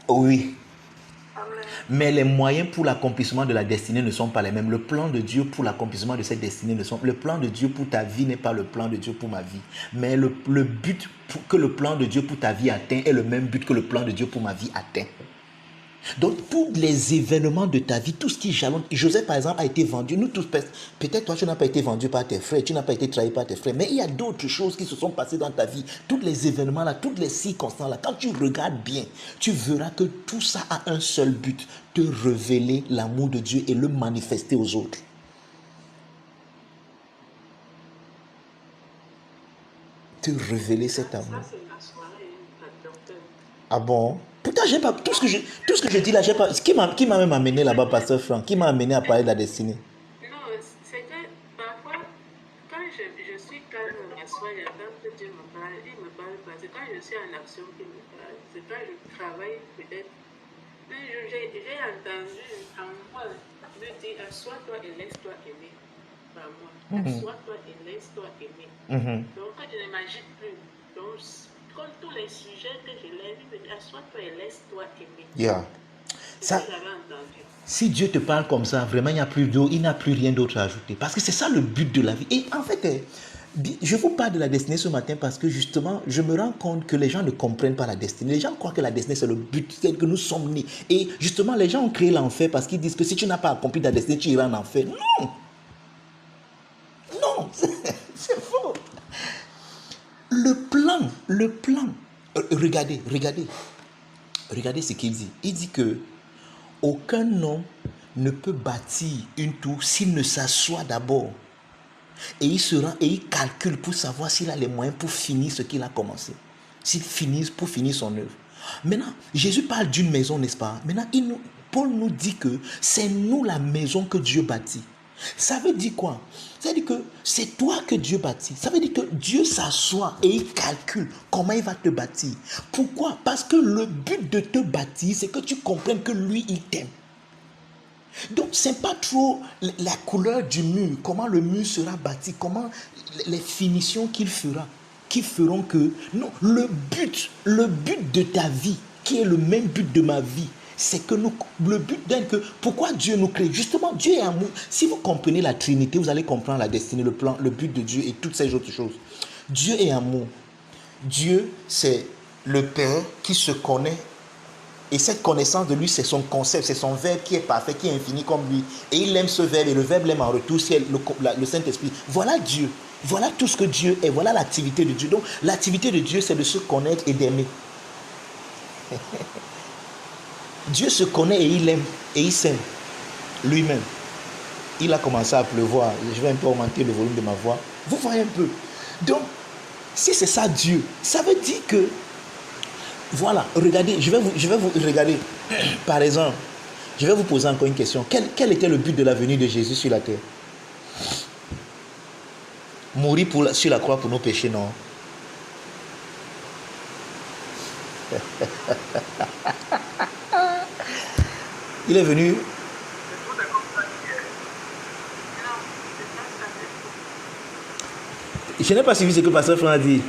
Oui. Mais les moyens pour l'accomplissement de la destinée ne sont pas les mêmes. Le plan de Dieu pour l'accomplissement de cette destinée ne sont pas... Le plan de Dieu pour ta vie n'est pas le plan de Dieu pour ma vie. Mais le but que le plan de Dieu pour ta vie atteint est le même but que le plan de Dieu pour ma vie atteint. Donc, tous les événements de ta vie, tout ce qui jalonne. Joseph, par exemple, a été vendu. Nous tous, peut-être toi, tu n'as pas été vendu par tes frères, tu n'as pas été trahi par tes frères, mais il y a d'autres choses qui se sont passées dans ta vie. Tous les événements-là, toutes les circonstances-là, quand tu regardes bien, tu verras que tout ça a un seul but, te révéler l'amour de Dieu et le manifester aux autres. Te révéler cet amour. Ah bon? Pourtant, j'ai pas tout ce que je dis là, j'ai pas. Qui m'a même amené là-bas, Pasteur Franck? Qui m'a amené à parler de la destinée? Non, c'est que parfois, quand je suis calme, je m'assois, j'attends que Dieu me parle, il me parle pas. C'est quand je suis en action qu'il me parle. C'est quand je travaille peut-être. Mais j'ai entendu en moi me dire, assois-toi et laisse-toi aimer par moi. Assois-toi et laisse-toi aimer. Donc, je ne m'agite plus. Donc, comme tous les sujets que je lève, il me dit, assois-toi et laisse-toi aimer. Yeah. Ça, si Dieu te parle comme ça, vraiment, il n'y a plus d'eau, il n'a plus rien d'autre à ajouter. Parce que c'est ça le but de la vie. Et en fait, je vous parle de la destinée ce matin parce que justement, je me rends compte que les gens ne comprennent pas la destinée. Les gens croient que la destinée, c'est le but, c'est que nous sommes nés. Et justement, les gens ont créé l'enfer parce qu'ils disent que si tu n'as pas accompli ta destinée, tu iras en enfer. Non! Non! C'est faux! Le plan Regardez ce qu'il dit. Il dit que aucun homme ne peut bâtir une tour s'il ne s'assoit d'abord. Et il calcule pour savoir s'il a les moyens pour finir ce qu'il a commencé. Pour finir son œuvre. Maintenant, Jésus parle d'une maison, n'est-ce pas? Maintenant, Paul nous dit que c'est nous la maison que Dieu bâtit. Ça veut dire quoi? Ça veut dire que c'est toi que Dieu bâtit. Ça veut dire que Dieu s'assoit et il calcule comment il va te bâtir. Pourquoi? Parce que le but de te bâtir, c'est que tu comprennes que lui, il t'aime. Donc, ce n'est pas trop la couleur du mur, comment le mur sera bâti, comment les finitions qu'il fera, qui feront que... Non, le but de ta vie, qui est le même but de ma vie, c'est que le but d'un que... Pourquoi Dieu nous crée? Justement, Dieu est amour. Si vous comprenez la Trinité, vous allez comprendre la destinée, le plan, le but de Dieu et toutes ces autres choses. Dieu est amour. Dieu, c'est le Père qui se connaît. Et cette connaissance de lui, c'est son concept, c'est son verbe qui est parfait, qui est infini comme lui. Et il aime ce verbe et le verbe l'aime en retour, c'est le Saint-Esprit. Voilà Dieu. Voilà tout ce que Dieu est. Voilà l'activité de Dieu. Donc, l'activité de Dieu, c'est de se connaître et d'aimer. Dieu se connaît et il aime. Et il s'aime lui-même. Il a commencé à pleuvoir. Je vais un peu augmenter le volume de ma voix. Vous voyez un peu. Donc, si c'est ça Dieu, ça veut dire que voilà, regardez, je vais vous regarder. Par exemple, je vais vous poser encore une question. Quel était le but de la venue de Jésus sur la terre? Mourir sur la croix pour nos péchés, non? Il est venu. Je n'ai pas suivi ce que Pasteur Franck a dit.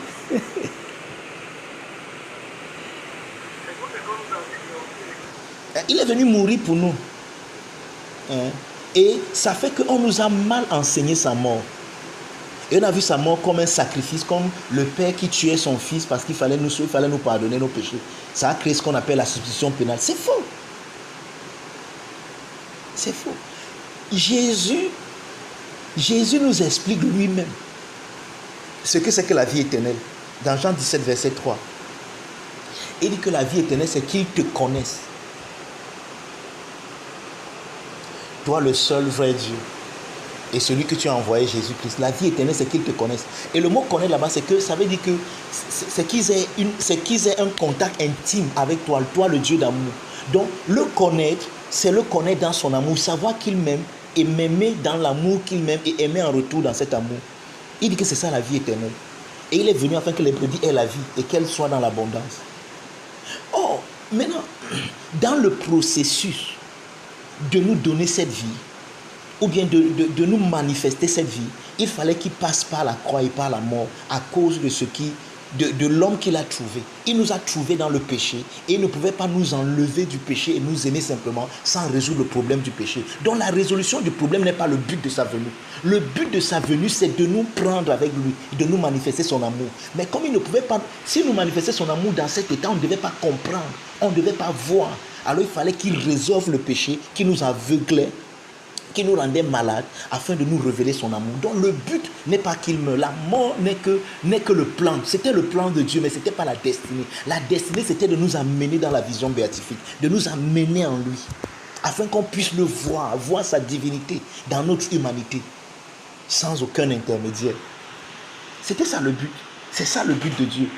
Il est venu mourir pour nous. Et ça fait qu'on nous a mal enseigné sa mort. Et on a vu sa mort comme un sacrifice, comme le père qui tuait son fils parce qu'il fallait nous pardonner nos péchés. Ça a créé ce qu'on appelle la substitution pénale. C'est faux. C'est faux. Jésus nous explique lui-même ce que c'est que la vie éternelle. Dans Jean 17, verset 3. Il dit que la vie éternelle, c'est qu'ils te connaissent. Toi, le seul vrai Dieu. Et celui que tu as envoyé, Jésus-Christ. La vie éternelle, c'est qu'ils te connaissent. Et le mot connaître là-bas, c'est que ça veut dire que c'est qu'ils aient un contact intime avec toi, le Dieu d'amour. Donc, le connaître, c'est le connaître dans son amour, savoir qu'il m'aime et m'aimer dans l'amour qu'il m'aime et aimer en retour dans cet amour. Il dit que c'est ça la vie éternelle. Et il est venu afin que les brebis aient la vie et qu'elle soit dans l'abondance. Or, maintenant, dans le processus de nous donner cette vie, ou bien de nous manifester cette vie, il fallait qu'il passe par la croix et par la mort à cause de l'homme qu'il a trouvé. Il nous a trouvés dans le péché et il ne pouvait pas nous enlever du péché et nous aimer simplement sans résoudre le problème du péché. Donc la résolution du problème n'est pas le but de sa venue. Le but de sa venue, c'est de nous prendre avec lui, de nous manifester son amour. Mais comme il ne pouvait pas, s'il nous manifestait son amour dans cet état, on ne devait pas comprendre, on ne devait pas voir. Alors il fallait qu'il résolve le péché qui nous aveuglait, qui nous rendait malades, afin de nous révéler son amour. Donc le but n'est pas qu'il meure. La mort n'est que le plan. C'était le plan de Dieu, mais ce n'était pas la destinée. La destinée, c'était de nous amener dans la vision béatifique, de nous amener en lui, afin qu'on puisse le voir sa divinité dans notre humanité, sans aucun intermédiaire. C'était ça le but. C'est ça le but de Dieu.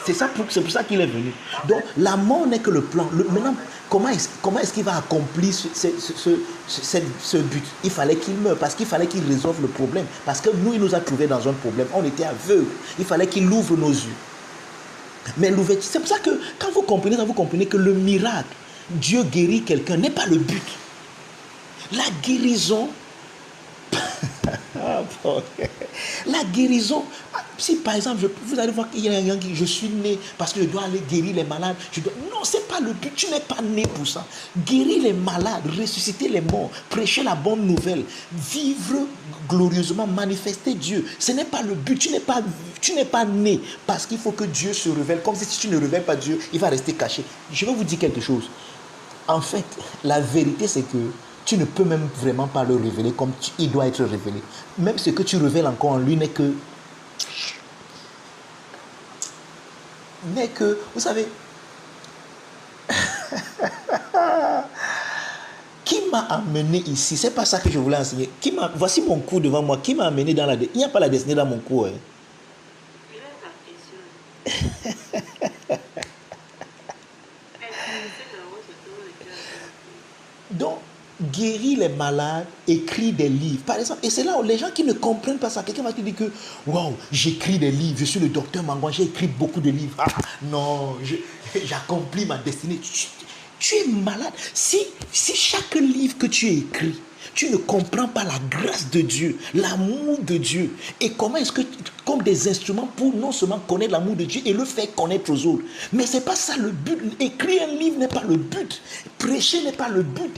C'est pour ça qu'il est venu. Donc la mort n'est que le plan. Maintenant, comment est-ce qu'il va accomplir ce but? Il fallait qu'il meure, parce qu'il fallait qu'il résolve le problème. Parce que nous, il nous a trouvés dans un problème. On était aveugles. Il fallait qu'il ouvre nos yeux. Mais l'ouverture, c'est pour ça que quand vous comprenez que le miracle, Dieu guérit quelqu'un, n'est pas le but. La guérison... La guérison, si par exemple vous allez voir qu'il y a un gars qui, je suis né parce que je dois aller guérir les malades, non, c'est pas le but, tu n'es pas né pour ça. Guérir les malades, ressusciter les morts, prêcher la bonne nouvelle, vivre glorieusement, manifester Dieu, ce n'est pas le but. Tu n'es pas né parce qu'il faut que Dieu se révèle, comme si tu ne révèles pas Dieu, il va rester caché. Je vais vous dire quelque chose. En fait, la vérité, c'est que tu ne peux même vraiment pas le révéler comme il doit être révélé. Même ce que tu révèles encore en lui n'est que... n'est que, vous savez, qui m'a amené ici? C'est pas ça que je voulais enseigner. Voici mon cours devant moi. Qui m'a amené dans la destinée? Il n'y a pas la destinée dans mon cours. Hein. Donc, guérir les malades, écrire des livres. Par exemple, et c'est là où les gens qui ne comprennent pas ça, quelqu'un va te dire que waouh, j'écris des livres, je suis le docteur Mangouan, j'ai écrit beaucoup de livres. Ah, non, j'accomplis ma destinée. Tu es malade. Si chaque livre que tu écris, tu ne comprends pas la grâce de Dieu, l'amour de Dieu, et comment est-ce que, comme des instruments pour non seulement connaître l'amour de Dieu et le faire connaître aux autres. Mais ce n'est pas ça le but. Écrire un livre n'est pas le but. Prêcher n'est pas le but.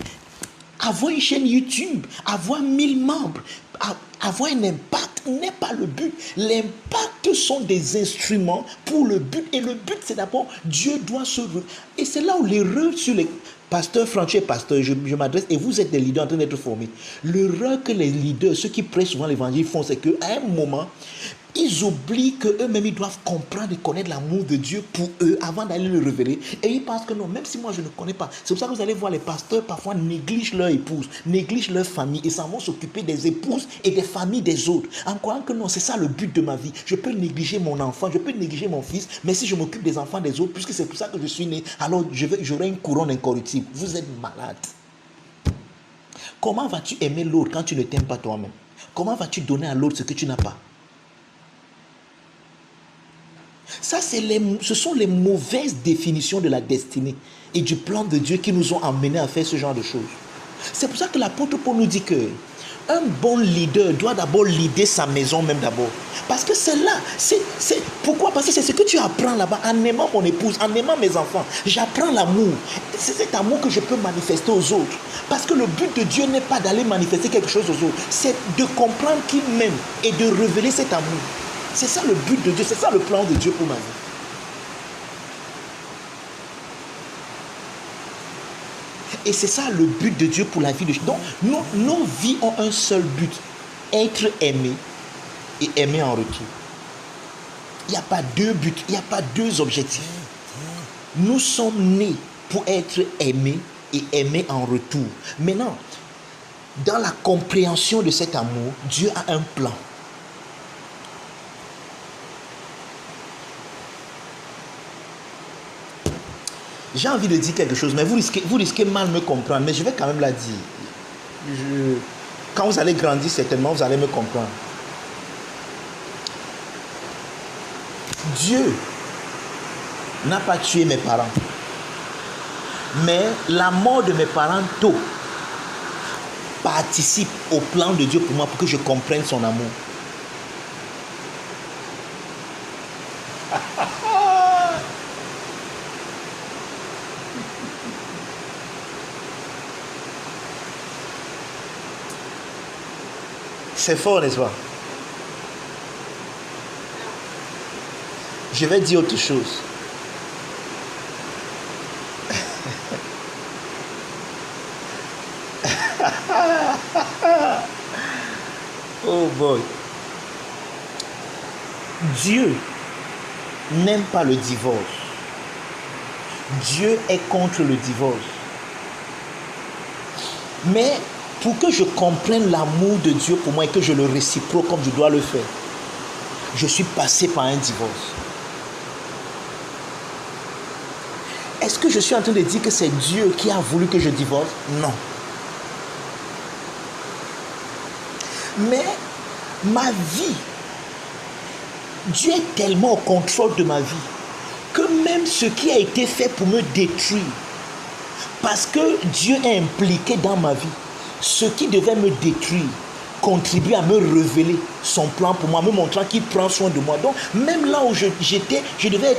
Avoir une chaîne YouTube, avoir 1000 membres, avoir un impact n'est pas le but. L'impact sont des instruments pour le but. Et le but, c'est d'abord, Dieu doit se... Et c'est là où l'erreur sur les... Pasteur Franchi est pasteur, je m'adresse, et vous êtes des leaders en train d'être formés. L'erreur que les leaders, ceux qui prêchent souvent l'évangile font, c'est qu'à un moment, ils oublient qu'eux-mêmes, ils doivent comprendre et connaître l'amour de Dieu pour eux avant d'aller le révéler. Et ils pensent que non, même si moi je ne connais pas. C'est pour ça que vous allez voir les pasteurs parfois négligent leur épouse, négligent leur famille et s'en vont s'occuper des épouses et des familles des autres. En croyant que non, c'est ça le but de ma vie. Je peux négliger mon enfant, je peux négliger mon fils, mais si je m'occupe des enfants des autres, puisque c'est pour ça que je suis né, alors j'aurai une couronne incorruptible. Vous êtes malade. Comment vas-tu aimer l'autre quand tu ne t'aimes pas toi-même? Comment vas-tu donner à l'autre ce que tu n'as pas? Ça, ce sont les mauvaises définitions de la destinée et du plan de Dieu qui nous ont amenés à faire ce genre de choses. C'est pour ça que l'apôtre Paul nous dit que un bon leader doit d'abord leader sa maison même d'abord. Parce que c'est là, pourquoi? Parce que c'est ce que tu apprends là-bas en aimant mon épouse, en aimant mes enfants. J'apprends l'amour. C'est cet amour que je peux manifester aux autres. Parce que le but de Dieu n'est pas d'aller manifester quelque chose aux autres. C'est de comprendre qu'il m'aime et de révéler cet amour. C'est ça le but de Dieu, c'est ça le plan de Dieu pour ma vie. Et c'est ça le but de Dieu pour la vie de Dieu. Donc, nos vies ont un seul but, être aimé et aimer en retour. Il n'y a pas deux buts, il n'y a pas deux objectifs. Nous sommes nés pour être aimés et aimer en retour. Maintenant, dans la compréhension de cet amour, Dieu a un plan. J'ai envie de dire quelque chose, mais vous risquez mal me comprendre, mais je vais quand même la dire. Quand vous allez grandir, certainement, vous allez me comprendre. Dieu n'a pas tué mes parents. Mais la mort de mes parents tôt participe au plan de Dieu pour moi, pour que je comprenne son amour. C'est fort, n'est-ce pas? Je vais dire autre chose. Oh boy. Dieu n'aime pas le divorce. Dieu est contre le divorce. Mais pour que je comprenne l'amour de Dieu pour moi et que je le réciproque comme je dois le faire, je suis passé par un divorce. Est-ce que je suis en train de dire que c'est Dieu qui a voulu que je divorce? Non. Mais ma vie, Dieu est tellement au contrôle de ma vie que même ce qui a été fait pour me détruire, parce que Dieu est impliqué dans ma vie, ce qui devait me détruire contribue à me révéler son plan pour moi, me montrant qu'il prend soin de moi. Donc même là où j'étais, je devais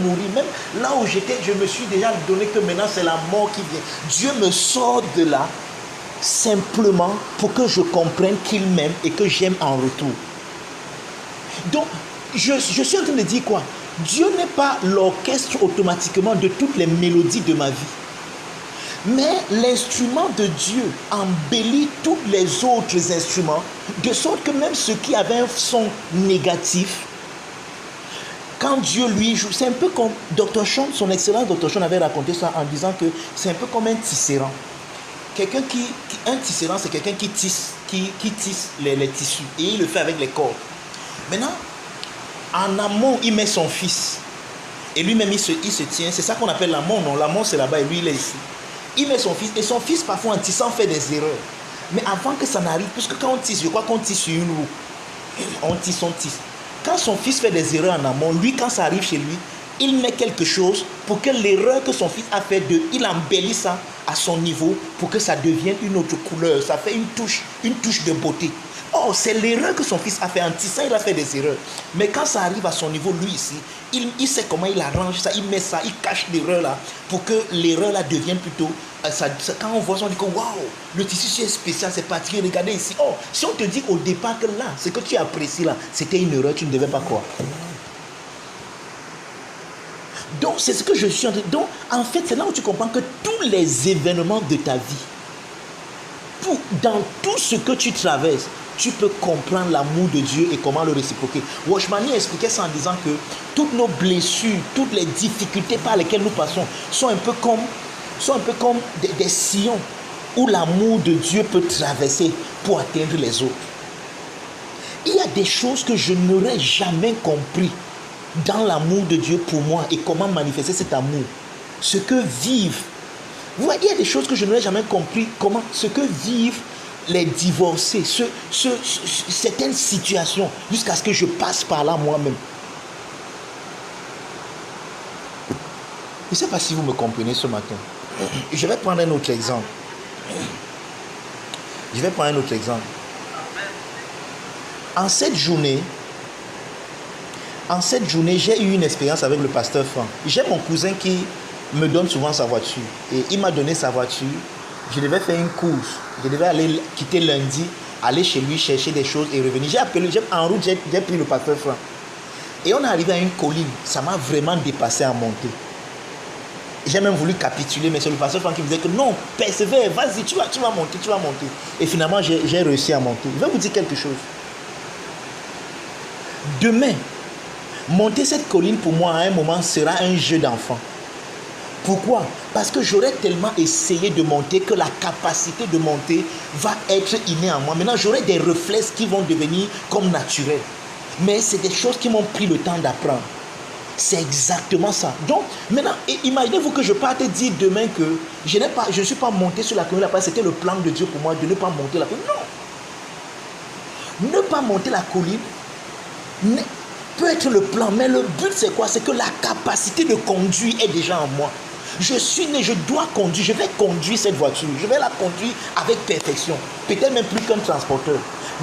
mourir. Même là où j'étais, je me suis déjà donné que maintenant c'est la mort qui vient. Dieu me sort de là simplement pour que je comprenne qu'il m'aime et que j'aime en retour. Donc je suis en train de dire quoi? Dieu n'est pas l'orchestre automatiquement de toutes les mélodies de ma vie. Mais l'instrument de Dieu embellit tous les autres instruments, de sorte que même ceux qui avaient un son négatif, Quand Dieu lui joue, c'est un peu comme Dr. Sean, son excellent Dr. Sean avait raconté ça en disant que c'est un peu comme un tisserand. Quelqu'un un tisserand, c'est quelqu'un qui tisse les tissus et il le fait avec les cordes. Maintenant, en amont, il met son fils et lui-même il se tient. C'est ça qu'on appelle l'amont, non? L'amont c'est là-bas et lui il est ici. Il met son fils et son fils parfois en tissant fait des erreurs. Mais avant que ça n'arrive, puisque quand on tisse, je crois qu'on tisse sur une roue. On tisse. Quand son fils fait des erreurs en amont, lui, quand ça arrive chez lui, il met quelque chose pour que l'erreur que son fils a fait, il embellit ça à son niveau pour que ça devienne une autre couleur. Ça fait une touche de beauté. Oh, c'est l'erreur que son fils a fait. En tissant, il a fait des erreurs. Mais quand ça arrive à son niveau, lui ici, il sait comment il arrange ça, il met ça, il cache l'erreur là pour que l'erreur là devienne plutôt... quand on voit ça, on dit que waouh, le tissu est spécial, c'est particulier. Regardez ici. Oh, si on te dit au départ que là, ce que tu apprécies là, c'était une erreur, tu ne devais pas croire. Donc, c'est ce que je suis en train de... Donc, en fait, c'est là où tu comprends que tous les événements de ta vie, dans tout ce que tu traverses, tu peux comprendre l'amour de Dieu et comment le réciproquer. Washmani expliquait ça en disant que toutes nos blessures, toutes les difficultés par lesquelles nous passons sont un peu comme des sillons où l'amour de Dieu peut traverser pour atteindre les autres. Il y a des choses que je n'aurais jamais compris dans l'amour de Dieu pour moi et comment manifester cet amour. Ce que vivent. Vous voyez, il y a des choses que je n'aurais jamais compris, ce que vivent les divorcés, certaines situations, jusqu'à ce que je passe par là moi-même. Je ne sais pas si vous me comprenez ce matin. Je vais prendre un autre exemple. En cette journée, j'ai eu une expérience avec le pasteur Franck. J'ai mon cousin qui me donne souvent sa voiture. Et il m'a donné sa voiture. Je devais faire une course. Je devais aller quitter lundi, aller chez lui chercher des choses et revenir. En route, j'ai pris le pasteur Franck. Et on est arrivé à une colline. Ça m'a vraiment dépassé à monter. J'ai même voulu capituler, mais c'est le pasteur Franck qui me disait que non, persévère, vas-y, tu vas monter. Et finalement, j'ai réussi à monter. Je vais vous dire quelque chose. Demain, monter cette colline pour moi à un moment sera un jeu d'enfant. Pourquoi? Parce que j'aurais tellement essayé de monter que la capacité de monter va être innée en moi. Maintenant, j'aurai des réflexes qui vont devenir comme naturels. Mais c'est des choses qui m'ont pris le temps d'apprendre. C'est exactement ça. Donc, maintenant, imaginez-vous que je parte dire demain que je ne suis pas monté sur la colline là-bas. C'était le plan de Dieu pour moi de ne pas monter la colline. Non. Ne pas monter la colline peut être le plan, mais le but c'est quoi? C'est que la capacité de conduire est déjà en moi. Je suis né, je dois conduire, je vais conduire cette voiture, je vais la conduire avec perfection, peut-être même plus qu'un transporteur.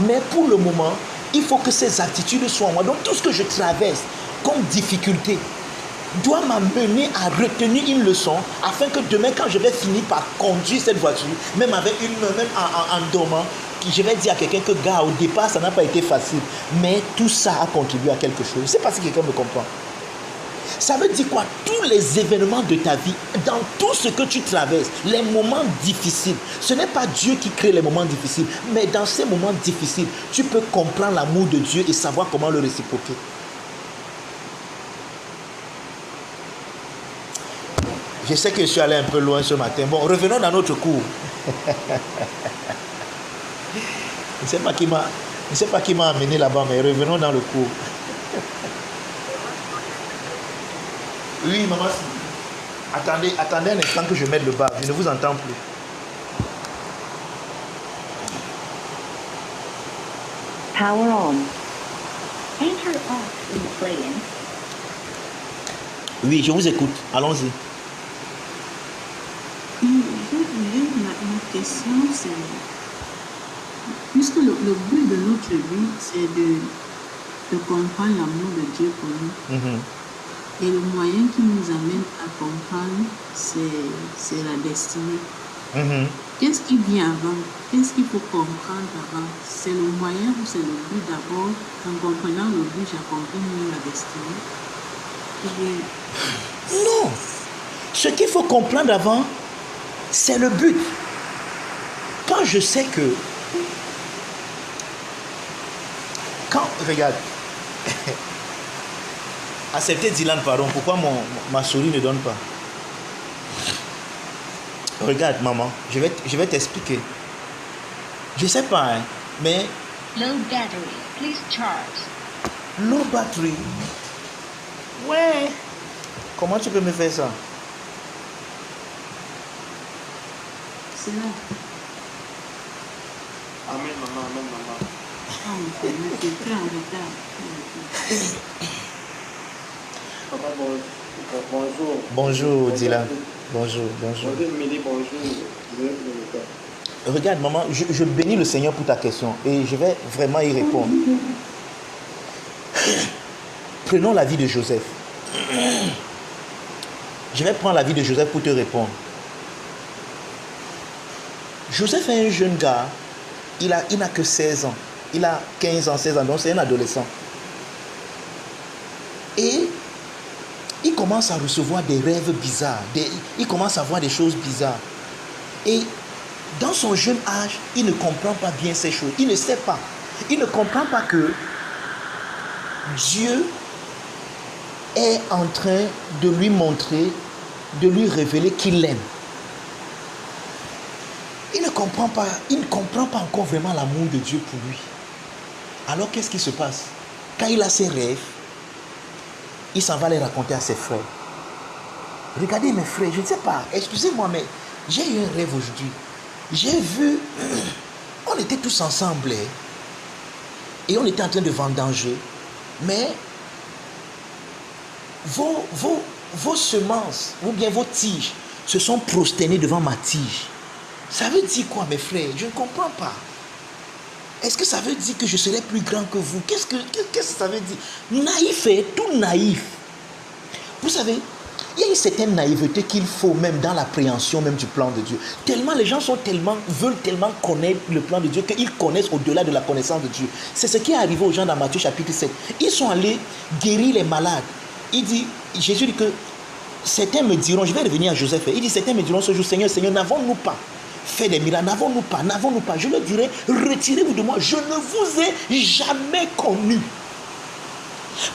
Mais pour le moment, il faut que ces attitudes soient en moi. Donc tout ce que je traverse comme difficulté doit m'amener à retenir une leçon afin que demain, quand je vais finir par conduire cette voiture, même avec même en dormant, je vais dire à quelqu'un que gars, au départ, ça n'a pas été facile, mais tout ça a contribué à quelque chose. Je ne sais pas si quelqu'un me comprend. Ça veut dire quoi? Tous les événements de ta vie, dans tout ce que tu traverses, les moments difficiles, ce n'est pas Dieu qui crée les moments difficiles, mais dans ces moments difficiles, tu peux comprendre l'amour de Dieu et savoir comment le réciproquer. Je sais que je suis allé un peu loin ce matin. Bon, revenons dans notre cours. Je ne sais pas qui m'a amené là-bas, mais revenons dans le cours. Oui, maman. Attendez un instant que je mette le bas. Je ne vous entends plus. Power on. Enter off in playing. Oui, je vous écoute. Allons-y. Ma question, c'est... Puisque le but de notre vie, c'est de comprendre l'amour de Dieu pour nous. Et le moyen qui nous amène à comprendre, c'est la destinée. Qu'est-ce qui vient avant? Qu'est-ce qu'il faut comprendre avant? C'est le moyen ou c'est le but d'abord? En comprenant le but, j'accomplis mieux la destinée. Non! Ce qu'il faut comprendre avant, c'est le but. Quand je sais que... Regarde. Acceptez Dylan, pardon. Pourquoi ma souris ne donne pas? Regarde, maman, je vais t'expliquer. Je sais pas, hein, mais... Low battery. Please charge. Low battery. Ouais. Comment tu peux me faire ça? C'est là. Amen, maman, amen, maman. Ah, c'est très en retard. Papa, bonjour. Bonjour, Dylan. Bonjour. Bonjour, midi, bonjour. Regarde, maman, je bénis le Seigneur pour ta question et je vais vraiment y répondre. Prenons la vie de Joseph. Je vais prendre la vie de Joseph pour te répondre. Joseph est un jeune gars. Il n'a que 16 ans. Il a 15 ans, 16 ans, donc c'est un adolescent. Et il commence à recevoir des rêves bizarres. Il commence à voir des choses bizarres. Et dans son jeune âge, il ne comprend pas bien ces choses. Il ne sait pas. Il ne comprend pas que Dieu est en train de lui montrer, de lui révéler qu'il l'aime. Il ne comprend pas encore vraiment l'amour de Dieu pour lui. Alors qu'est-ce qui se passe? Quand il a ses rêves, il s'en va les raconter à ses frères. Regardez mes frères, je ne sais pas, excusez-moi, mais j'ai eu un rêve aujourd'hui. J'ai vu, on était tous ensemble et on était en train de vendanger, mais vos semences ou bien vos tiges se sont prosternées devant ma tige. Ça veut dire quoi, mes frères? Je ne comprends pas. Est-ce que ça veut dire que je serai plus grand que vous? Qu'est-ce que ça veut dire? Naïf, tout naïf. Vous savez, il y a une certaine naïveté qu'il faut même dans l'appréhension même du plan de Dieu. Tellement les gens veulent tellement connaître le plan de Dieu qu'ils connaissent au-delà de la connaissance de Dieu. C'est ce qui est arrivé aux gens dans Matthieu chapitre 7. Ils sont allés guérir les malades. Jésus dit que certains me diront, je vais revenir à Joseph, il dit certains me diront ce jour, Seigneur, n'avons-nous pas fait des miracles? N'avons-nous pas? Je leur dirai, retirez-vous de moi, je ne vous ai jamais connu.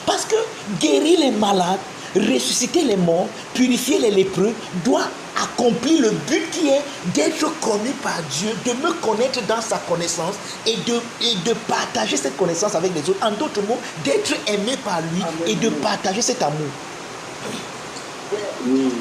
Parce que guérir les malades, ressusciter les morts, purifier les lépreux, doit accomplir le but qui est d'être connu par Dieu, de me connaître dans sa connaissance et de partager cette connaissance avec les autres. En d'autres mots, d'être aimé par lui et de partager cet amour. Oui.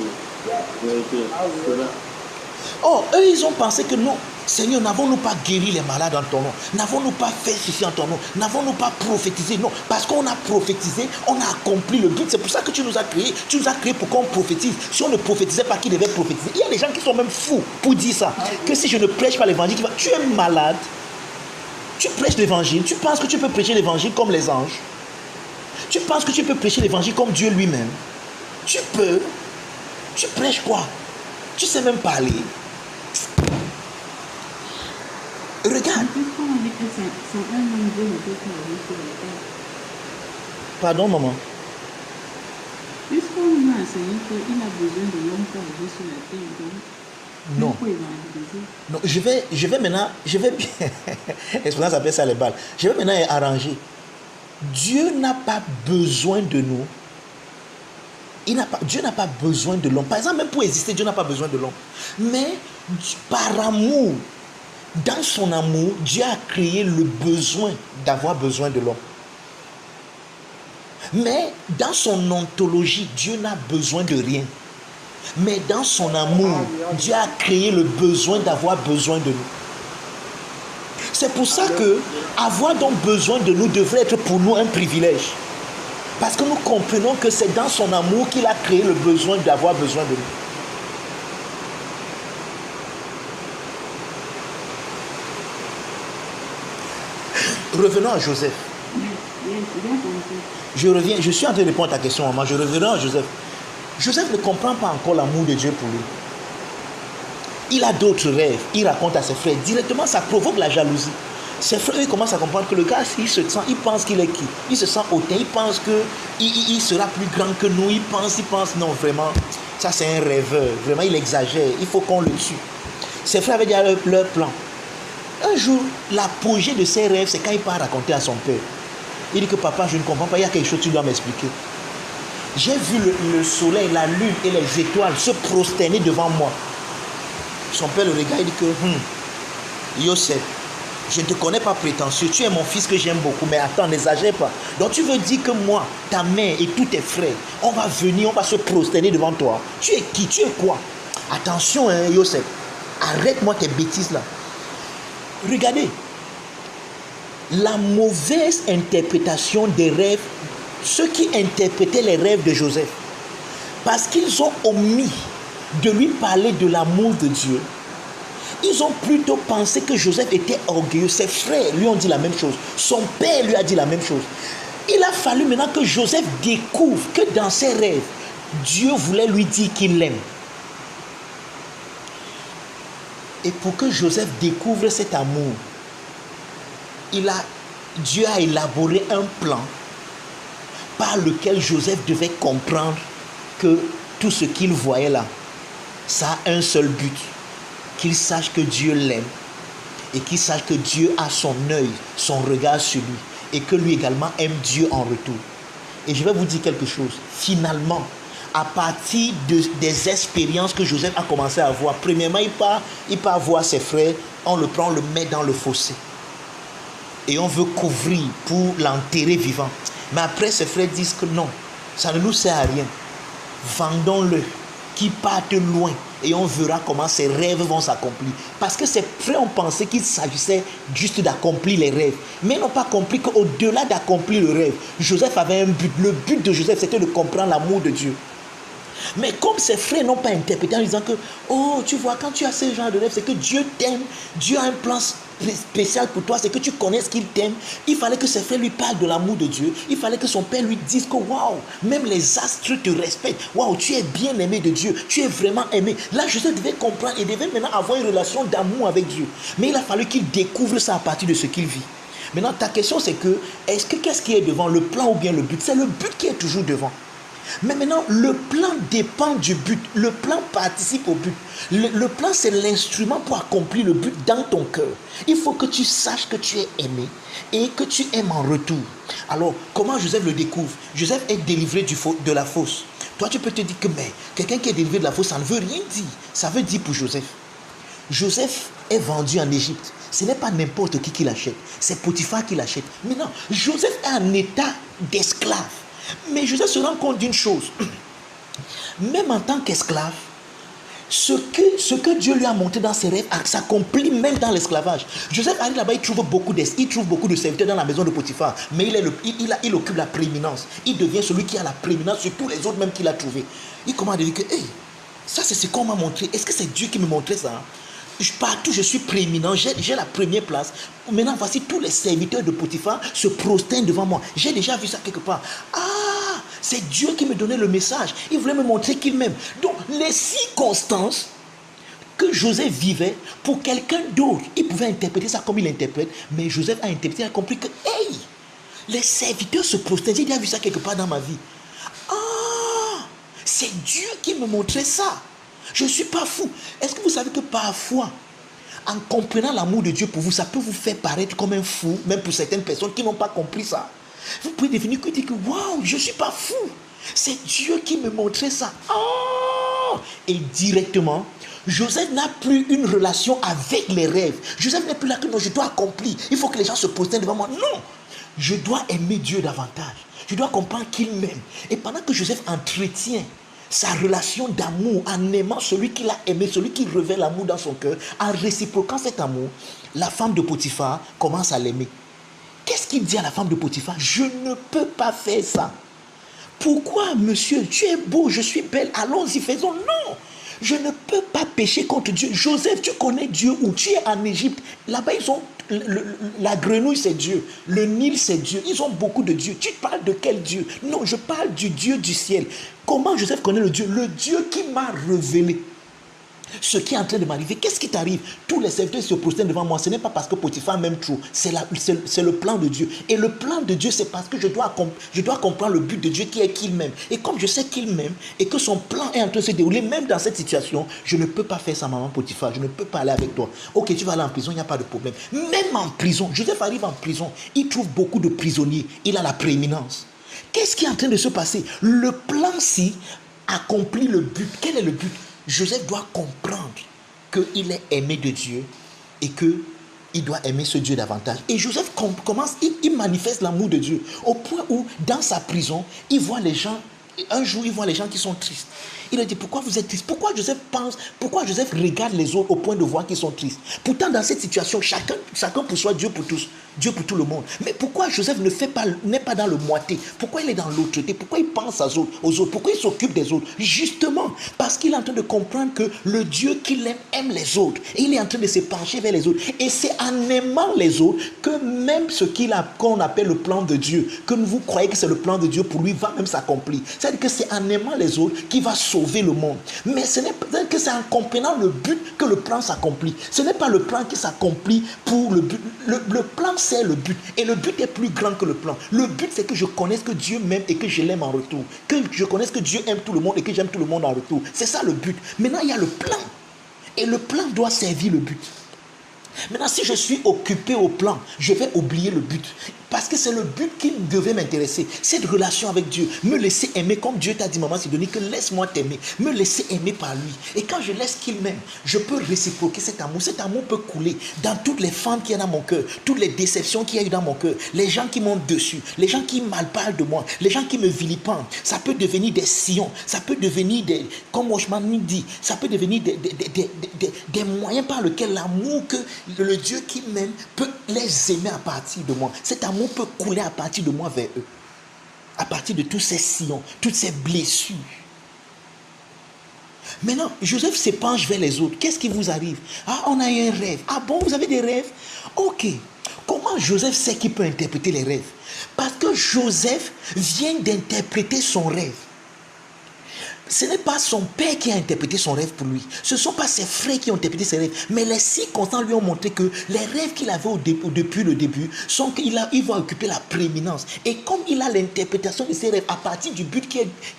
Oh, eux, ils ont pensé que nous, Seigneur, n'avons-nous pas guéri les malades en ton nom? N'avons-nous pas fait ceci en ton nom? N'avons-nous pas prophétisé? Non, parce qu'on a prophétisé, on a accompli le but. C'est pour ça que tu nous as créés. Tu nous as créés pour qu'on prophétise. Si on ne prophétisait pas, qui devait prophétiser? Il y a des gens qui sont même fous pour dire ça. Que si je ne prêche pas l'évangile, tu es malade. Tu prêches l'évangile. Tu penses que tu peux prêcher l'évangile comme les anges? Tu penses que tu peux prêcher l'évangile comme Dieu lui-même? Tu peux. Tu prêches quoi? Tu sais même parler. Regarde. Pardon, maman. Puisqu'on nous a enseigné qu'il a besoin de l'homme pour vivre sur la terre, donc non. Non, je vais maintenant, Espérance appelle ça les balles. Je vais maintenant arranger. Dieu n'a pas besoin de nous. Dieu n'a pas besoin de l'homme. Par exemple, même pour exister, Dieu n'a pas besoin de l'homme. Mais par amour, dans son amour, Dieu a créé le besoin d'avoir besoin de l'homme. Mais dans son ontologie, Dieu n'a besoin de rien. Mais dans son amour, Dieu a créé le besoin d'avoir besoin de nous. C'est pour ça que avoir donc besoin de nous devrait être pour nous un privilège. Parce que nous comprenons que c'est dans son amour qu'il a créé le besoin d'avoir besoin de nous. Revenons à Joseph. Je suis en train de répondre à ta question, maman. Je reviens à Joseph. Joseph ne comprend pas encore l'amour de Dieu pour lui. Il a d'autres rêves. Il raconte à ses frères. Directement, ça provoque la jalousie. Ses frères, ils commencent à comprendre que le gars, il pense qu'il est qui? Il se sent hautain. Il pense qu'il sera plus grand que nous. Il pense, non, vraiment, ça c'est un rêveur. Vraiment, il exagère. Il faut qu'on le tue. Ses frères avaient déjà leur plan. Un jour, l'apogée de ses rêves, c'est quand il part raconter à son père. Il dit que papa, je ne comprends pas, il y a quelque chose que tu dois m'expliquer. J'ai vu le soleil, la lune et les étoiles se prosterner devant moi. Son père le regarde et dit que Yosef, je ne te connais pas prétentieux, tu es mon fils que j'aime beaucoup, mais attends, n'exagère pas. Donc tu veux dire que moi, ta mère et tous tes frères, on va venir, on va se prosterner devant toi. Tu es qui? Tu es quoi? Attention, hein, Yosef, arrête-moi tes bêtises là. Regardez, la mauvaise interprétation des rêves, ceux qui interprétaient les rêves de Joseph, parce qu'ils ont omis de lui parler de l'amour de Dieu, ils ont plutôt pensé que Joseph était orgueilleux. Ses frères lui ont dit la même chose. Son père lui a dit la même chose. Il a fallu maintenant que Joseph découvre que dans ses rêves, Dieu voulait lui dire qu'il l'aime. Et pour que Joseph découvre cet amour, Dieu a élaboré un plan par lequel Joseph devait comprendre que tout ce qu'il voyait là, ça a un seul but. Qu'il sache que Dieu l'aime et qu'il sache que Dieu a son œil, son regard sur lui et que lui également aime Dieu en retour. Et je vais vous dire quelque chose. Finalement, à partir des expériences que Joseph a commencé à avoir, premièrement, il part voir ses frères, on le prend, on le met dans le fossé. Et on veut couvrir pour l'enterrer vivant. Mais après, ses frères disent que non, ça ne nous sert à rien. Vendons-le, qu'il parte loin. Et on verra comment ses rêves vont s'accomplir. Parce que ses frères ont pensé qu'il s'agissait juste d'accomplir les rêves. Mais ils n'ont pas compris qu'au-delà d'accomplir le rêve, Joseph avait un but. Le but de Joseph, c'était de comprendre l'amour de Dieu. Mais comme ses frères n'ont pas interprété en disant que, oh, tu vois, quand tu as ce genre de rêve, c'est que Dieu t'aime, Dieu a un plan spécial pour toi, c'est que tu connais ce qu'il t'aime. Il fallait que ses frères lui parlent de l'amour de Dieu. Il fallait que son père lui dise que, waouh, même les astres te respectent. Waouh, tu es bien aimé de Dieu, tu es vraiment aimé. Là, Joseph devait comprendre et devait maintenant avoir une relation d'amour avec Dieu. Mais il a fallu qu'il découvre ça à partir de ce qu'il vit. Maintenant, ta question, c'est que, qu'est-ce qui est devant, le plan ou bien le but? C'est le but qui est toujours devant. Mais maintenant, le plan dépend du but. Le plan participe au but. Le plan, c'est l'instrument pour accomplir le but dans ton cœur. Il faut que tu saches que tu es aimé et que tu aimes en retour. Alors, comment Joseph le découvre? Joseph est délivré de la fosse. Toi, tu peux te dire que mais quelqu'un qui est délivré de la fosse, ça ne veut rien dire. Ça veut dire pour Joseph. Joseph est vendu en Égypte. Ce n'est pas n'importe qui l'achète. C'est Potiphar qui l'achète. Maintenant, Joseph est en état d'esclave. Mais Joseph se rend compte d'une chose. Même en tant qu'esclave, ce que Dieu lui a montré dans ses rêves s'accomplit même dans l'esclavage. Joseph arrive là-bas, il trouve beaucoup de serviteurs dans la maison de Potiphar. Mais il occupe la prééminence. Il devient celui qui a la prééminence sur tous les autres même qu'il a trouvés. Il commence à dire que, hey, ça c'est ce qu'on m'a montré. Est-ce que c'est Dieu qui me montrait ça? Partout je suis prééminent, j'ai la première place. Maintenant voici tous les serviteurs de Potiphar se prosternent devant moi. J'ai déjà vu ça quelque part. Ah, c'est Dieu qui me donnait le message. Il voulait me montrer qu'il m'aime. Donc les circonstances que Joseph vivait, pour quelqu'un d'autre, il pouvait interpréter ça comme il interprète. Mais Joseph a interprété, il a compris que, hey, les serviteurs se prosternent. J'ai déjà vu ça quelque part dans ma vie. Ah, c'est Dieu qui me montrait ça. Je ne suis pas fou. Est-ce que vous savez que parfois, en comprenant l'amour de Dieu pour vous, ça peut vous faire paraître comme un fou, même pour certaines personnes qui n'ont pas compris ça. Vous pouvez devenir que dire que waouh, je ne suis pas fou. C'est Dieu qui me montrait ça. Oh! Et directement, Joseph n'a plus une relation avec les rêves. Joseph n'est plus là que non, je dois accomplir. Il faut que les gens se prosternent devant moi. Non! Je dois aimer Dieu davantage. Je dois comprendre qu'il m'aime. Et pendant que Joseph entretient sa relation d'amour en aimant celui qu'il a aimé, celui qui revêt l'amour dans son cœur, en réciproquant cet amour, la femme de Potiphar commence à l'aimer. Qu'est-ce qu'il dit à la femme de Potiphar? Je ne peux pas faire ça. Pourquoi, monsieur? Tu es beau, je suis belle, allons-y, faisons. Non, je ne peux pas pécher contre Dieu. Joseph, tu connais Dieu où? Tu es en Égypte. Là-bas, ils ont la grenouille, c'est Dieu. Le Nil, c'est Dieu. Ils ont beaucoup de dieux. Tu parles de quel Dieu? Non, je parle du Dieu du ciel. Comment Joseph connaît le Dieu? Le Dieu qui m'a révélé ce qui est en train de m'arriver. Qu'est-ce qui t'arrive? Tous les serviteurs se prosternent devant moi. Ce n'est pas parce que Potiphar m'aime trop. C'est le plan de Dieu. Et le plan de Dieu, c'est parce que je dois comprendre le but de Dieu qui est qu'il m'aime. Et comme je sais qu'il m'aime et que son plan est en train de se dérouler, même dans cette situation, je ne peux pas faire ça, maman Potiphar. Je ne peux pas aller avec toi. Ok, tu vas aller en prison, il n'y a pas de problème. Même en prison, Joseph arrive en prison. Il trouve beaucoup de prisonniers. Il a la prééminence. Qu'est-ce qui est en train de se passer? Le plan-ci accomplit le but. Quel est le but? Joseph doit comprendre qu'il est aimé de Dieu et qu'il doit aimer ce Dieu davantage. Et Joseph commence, il manifeste l'amour de Dieu au point où, dans sa prison, il voit les gens, un jour, il voit les gens qui sont tristes. Il a dit, pourquoi vous êtes triste? Pourquoi Joseph regarde les autres au point de voir qu'ils sont tristes? Pourtant, dans cette situation, chacun pour soi, Dieu pour tous, Dieu pour tout le monde. Mais pourquoi Joseph n'est pas dans le moitié? Pourquoi il est dans l'autre-té? Pourquoi il pense aux autres? Pourquoi il s'occupe des autres? Justement, parce qu'il est en train de comprendre que le Dieu qu'il aime les autres. Et il est en train de se pencher vers les autres. Et c'est en aimant les autres que même ce qu'on appelle le plan de Dieu, que vous croyez que c'est le plan de Dieu pour lui, va même s'accomplir. C'est-à-dire que c'est en aimant les autres qu'il va sauver le monde. Mais ce n'est pas que c'est en comprenant le but que le plan s'accomplit. Ce n'est pas le plan qui s'accomplit pour le but. Le plan, c'est le but. Et le but est plus grand que le plan. Le but, c'est que je connaisse que Dieu m'aime et que je l'aime en retour. Que je connaisse que Dieu aime tout le monde et que j'aime tout le monde en retour. C'est ça le but. Maintenant, il y a le plan. Et le plan doit servir le but. Maintenant, si je suis occupé au plan, je vais oublier le but. Parce que c'est le but qui devait m'intéresser. Cette relation avec Dieu. Me laisser aimer comme Dieu t'a dit, maman Sidonie, que laisse-moi t'aimer. Me laisser aimer par lui. Et quand je laisse qu'il m'aime, je peux réciproquer cet amour. Cet amour peut couler dans toutes les femmes qu'il y a dans mon cœur. Toutes les déceptions qu'il y a eu dans mon cœur. Les gens qui m'ont dessus. Les gens qui mal parlent de moi. Les gens qui me vilipendent. Ça peut devenir des sillons. Ça peut devenir des, comme Oshman dit, ça peut devenir des moyens par lesquels l'amour que le Dieu qui m'aime peut les aimer à partir de moi. Cet amour peut couler à partir de moi vers eux. À partir de tous ces sillons, toutes ces blessures. Maintenant, Joseph s'épanche vers les autres. Qu'est-ce qui vous arrive? Ah, on a eu un rêve. Ah bon, vous avez des rêves? Ok. Comment Joseph sait qu'il peut interpréter les rêves? Parce que Joseph vient d'interpréter son rêve. Ce n'est pas son père qui a interprété son rêve pour lui. Ce ne sont pas ses frères qui ont interprété ses rêves. Mais les circonstances lui ont montré que les rêves qu'il avait depuis le début sont qu'il va occuper la prééminence. Et comme il a l'interprétation de ses rêves à partir du but qui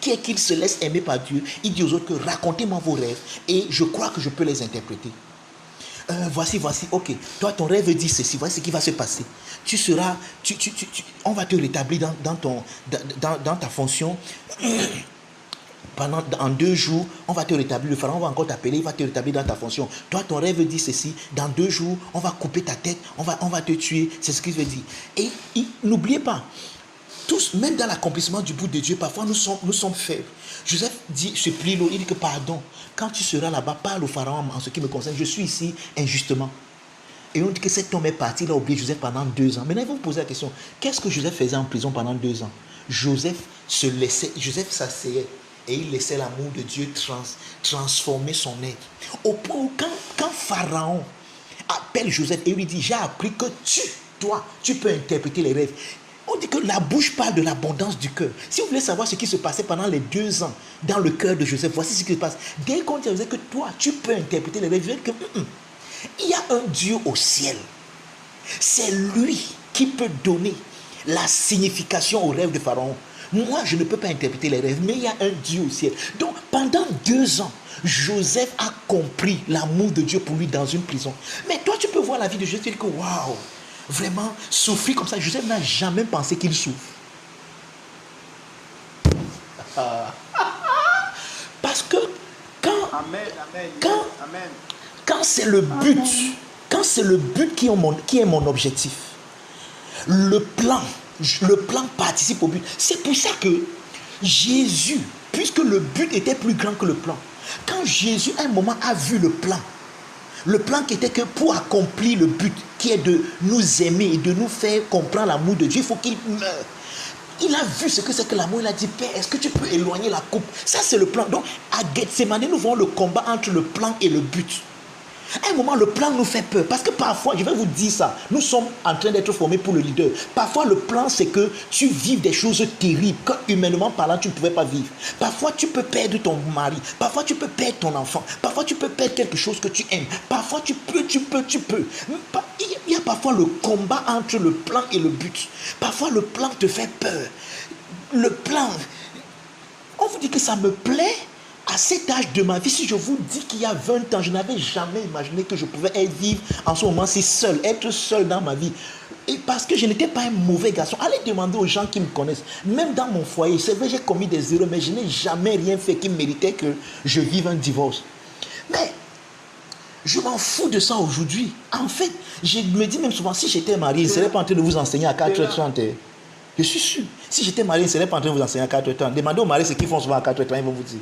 est qu'il se laisse aimer par Dieu, il dit aux autres que racontez-moi vos rêves et je crois que je peux les interpréter. Voici, ok. Toi, ton rêve dit ceci. Voici ce qui va se passer. On va te rétablir dans ta fonction. En 2 jours, on va te rétablir. Le pharaon va encore t'appeler, il va te rétablir dans ta fonction. Toi, ton rêve dit ceci. Dans 2 jours, on va couper ta tête, on va te tuer. C'est ce qu'il veut dire. Et n'oubliez pas, tous, même dans l'accomplissement du but de Dieu, parfois nous sommes faibles. Joseph supplie l'eau, il dit que pardon, quand tu seras là-bas, parle au pharaon en ce qui me concerne. Je suis ici injustement. Et on dit que cet homme est parti, il a oublié Joseph pendant 2 ans. Maintenant, il faut vous poser la question, qu'est-ce que Joseph faisait en prison pendant 2 ans? Joseph s'asseyait. Et il laissait l'amour de Dieu transformer son être. Au point où quand Pharaon appelle Joseph et lui dit, j'ai appris que tu peux interpréter les rêves. On dit que la bouche parle de l'abondance du cœur. Si vous voulez savoir ce qui se passait pendant les 2 ans dans le cœur de Joseph, voici ce qui se passe. Dès qu'on disait que tu peux interpréter les rêves, je veux dire que il y a un Dieu au ciel. C'est lui qui peut donner la signification aux rêves de Pharaon. Moi, je ne peux pas interpréter les rêves, mais il y a un Dieu au ciel. Donc, pendant 2 ans, Joseph a compris l'amour de Dieu pour lui dans une prison. Mais toi, tu peux voir la vie de Joseph et dire que, waouh, vraiment, souffrir comme ça, Joseph n'a jamais pensé qu'il souffre. Parce que quand c'est le but, qui est mon objectif, le plan participe au but. C'est pour ça que Jésus, puisque le but était plus grand que le plan, quand Jésus à un moment a vu le plan qui était que pour accomplir le but qui est de nous aimer et de nous faire comprendre l'amour de Dieu, il faut qu'il meure. Il a vu ce que c'est que l'amour. Il a dit, Père, est-ce que tu peux éloigner la coupe? Ça, c'est le plan. Donc, à Gethsemane, nous voyons le combat entre le plan et le but. À un moment, le plan nous fait peur. Parce que parfois, je vais vous dire ça, nous sommes en train d'être formés pour le leader. Parfois, le plan, c'est que tu vives des choses terribles que, humainement parlant, tu ne pouvais pas vivre. Parfois, tu peux perdre ton mari. Parfois, tu peux perdre ton enfant. Parfois, tu peux perdre quelque chose que tu aimes. Parfois, tu peux. Il y a parfois le combat entre le plan et le but. Parfois, le plan te fait peur. Le plan, on vous dit que ça me plaît. À cet âge de ma vie, si je vous dis qu'il y a 20 ans, je n'avais jamais imaginé que je pouvais vivre en ce moment-ci seul, être seul dans ma vie. Et parce que je n'étais pas un mauvais garçon. Allez demander aux gens qui me connaissent. Même dans mon foyer, c'est vrai, j'ai commis des erreurs, mais je n'ai jamais rien fait qui méritait que je vive un divorce. Mais je m'en fous de ça aujourd'hui. En fait, je me dis même souvent, si j'étais marié, je ne serais pas en train de vous enseigner à 4h30. Je suis sûr. Si j'étais marié, je ne serais pas en train de vous enseigner à 4h30. Demandez aux mariés ce qu'ils font souvent à 4h30, ils vont vous dire.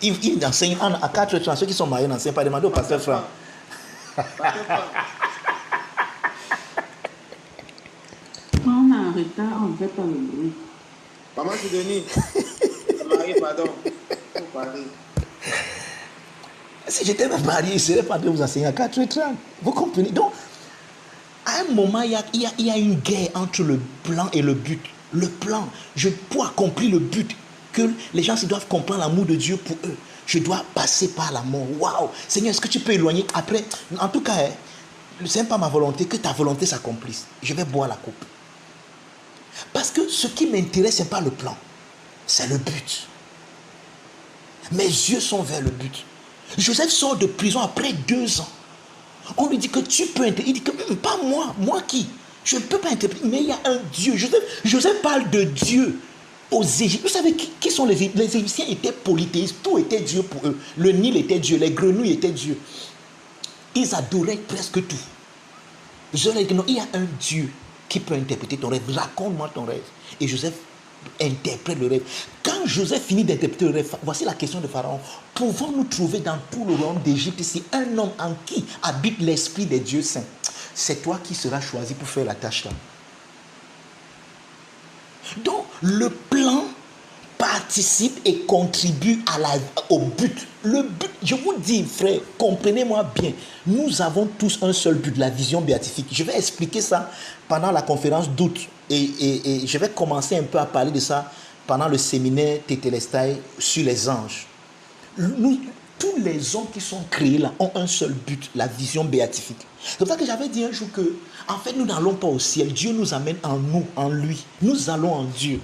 Ils enseignent à 4h30. Ceux qui sont mariés n'enseignent pas. Demandez au pasteur Franck. Quand on est en retard, on ne fait pas le bruit. Maman Sidonie, marié, pardon. Faut parler. Si j'étais marié, je ne serais pas en train de vous enseigner à 4h30. Vous comprenez? Donc, à un moment, il y a une guerre entre le plan et le but. Le plan, pour accomplir le but, que les gens se doivent comprendre l'amour de Dieu pour eux. Je dois passer par la mort. Waouh! Seigneur, est-ce que tu peux éloigner après? En tout cas, ce n'est pas ma volonté, que ta volonté s'accomplisse. Je vais boire la coupe. Parce que ce qui m'intéresse, ce n'est pas le plan. C'est le but. Mes yeux sont vers le but. Joseph sort de prison après 2 ans. On lui dit que tu peux interpréter. Il dit que pas moi. Moi qui? Je ne peux pas interpréter. Mais il y a un Dieu. Joseph parle de Dieu aux Égyptiens. Vous savez qui sont les Égyptiens? Les Égyptiens étaient polythéistes. Tout était Dieu pour eux. Le Nil était Dieu. Les grenouilles étaient Dieu. Ils adoraient presque tout. Je leur ai dit non, il y a un Dieu qui peut interpréter ton rêve. Raconte-moi ton rêve. Et Joseph interprète le rêve. Quand Joseph finit d'interpréter le rêve, voici la question de Pharaon. Pouvons-nous trouver dans tout le royaume d'Égypte ici un homme en qui habite l'esprit des dieux saints? C'est toi qui seras choisi pour faire la tâche là. Donc, le plan participe et contribue au but. Le but, je vous dis, frère, comprenez-moi bien. Nous avons tous un seul but, la vision béatifique. Je vais expliquer ça pendant la conférence d'août. Et je vais commencer un peu à parler de ça pendant le séminaire Tétélestai sur les anges. Tous les hommes qui sont créés là ont un seul but, la vision béatifique. C'est pour ça que j'avais dit un jour que, en fait, nous n'allons pas au ciel. Dieu nous amène en nous, en lui. Nous allons en Dieu.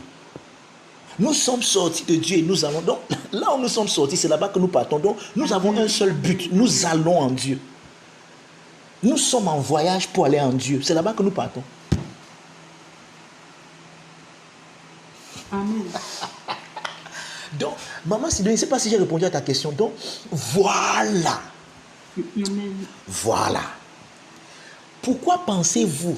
Nous sommes sortis de Dieu et nous allons. Donc, là où nous sommes sortis, c'est là-bas que nous partons. Donc, nous avons un seul but. Nous allons en Dieu. Nous sommes en voyage pour aller en Dieu. C'est là-bas que nous partons. Amen. Donc, maman Sidonie, je ne sais pas si j'ai répondu à ta question. Donc, voilà. Amen. Voilà. Pourquoi pensez-vous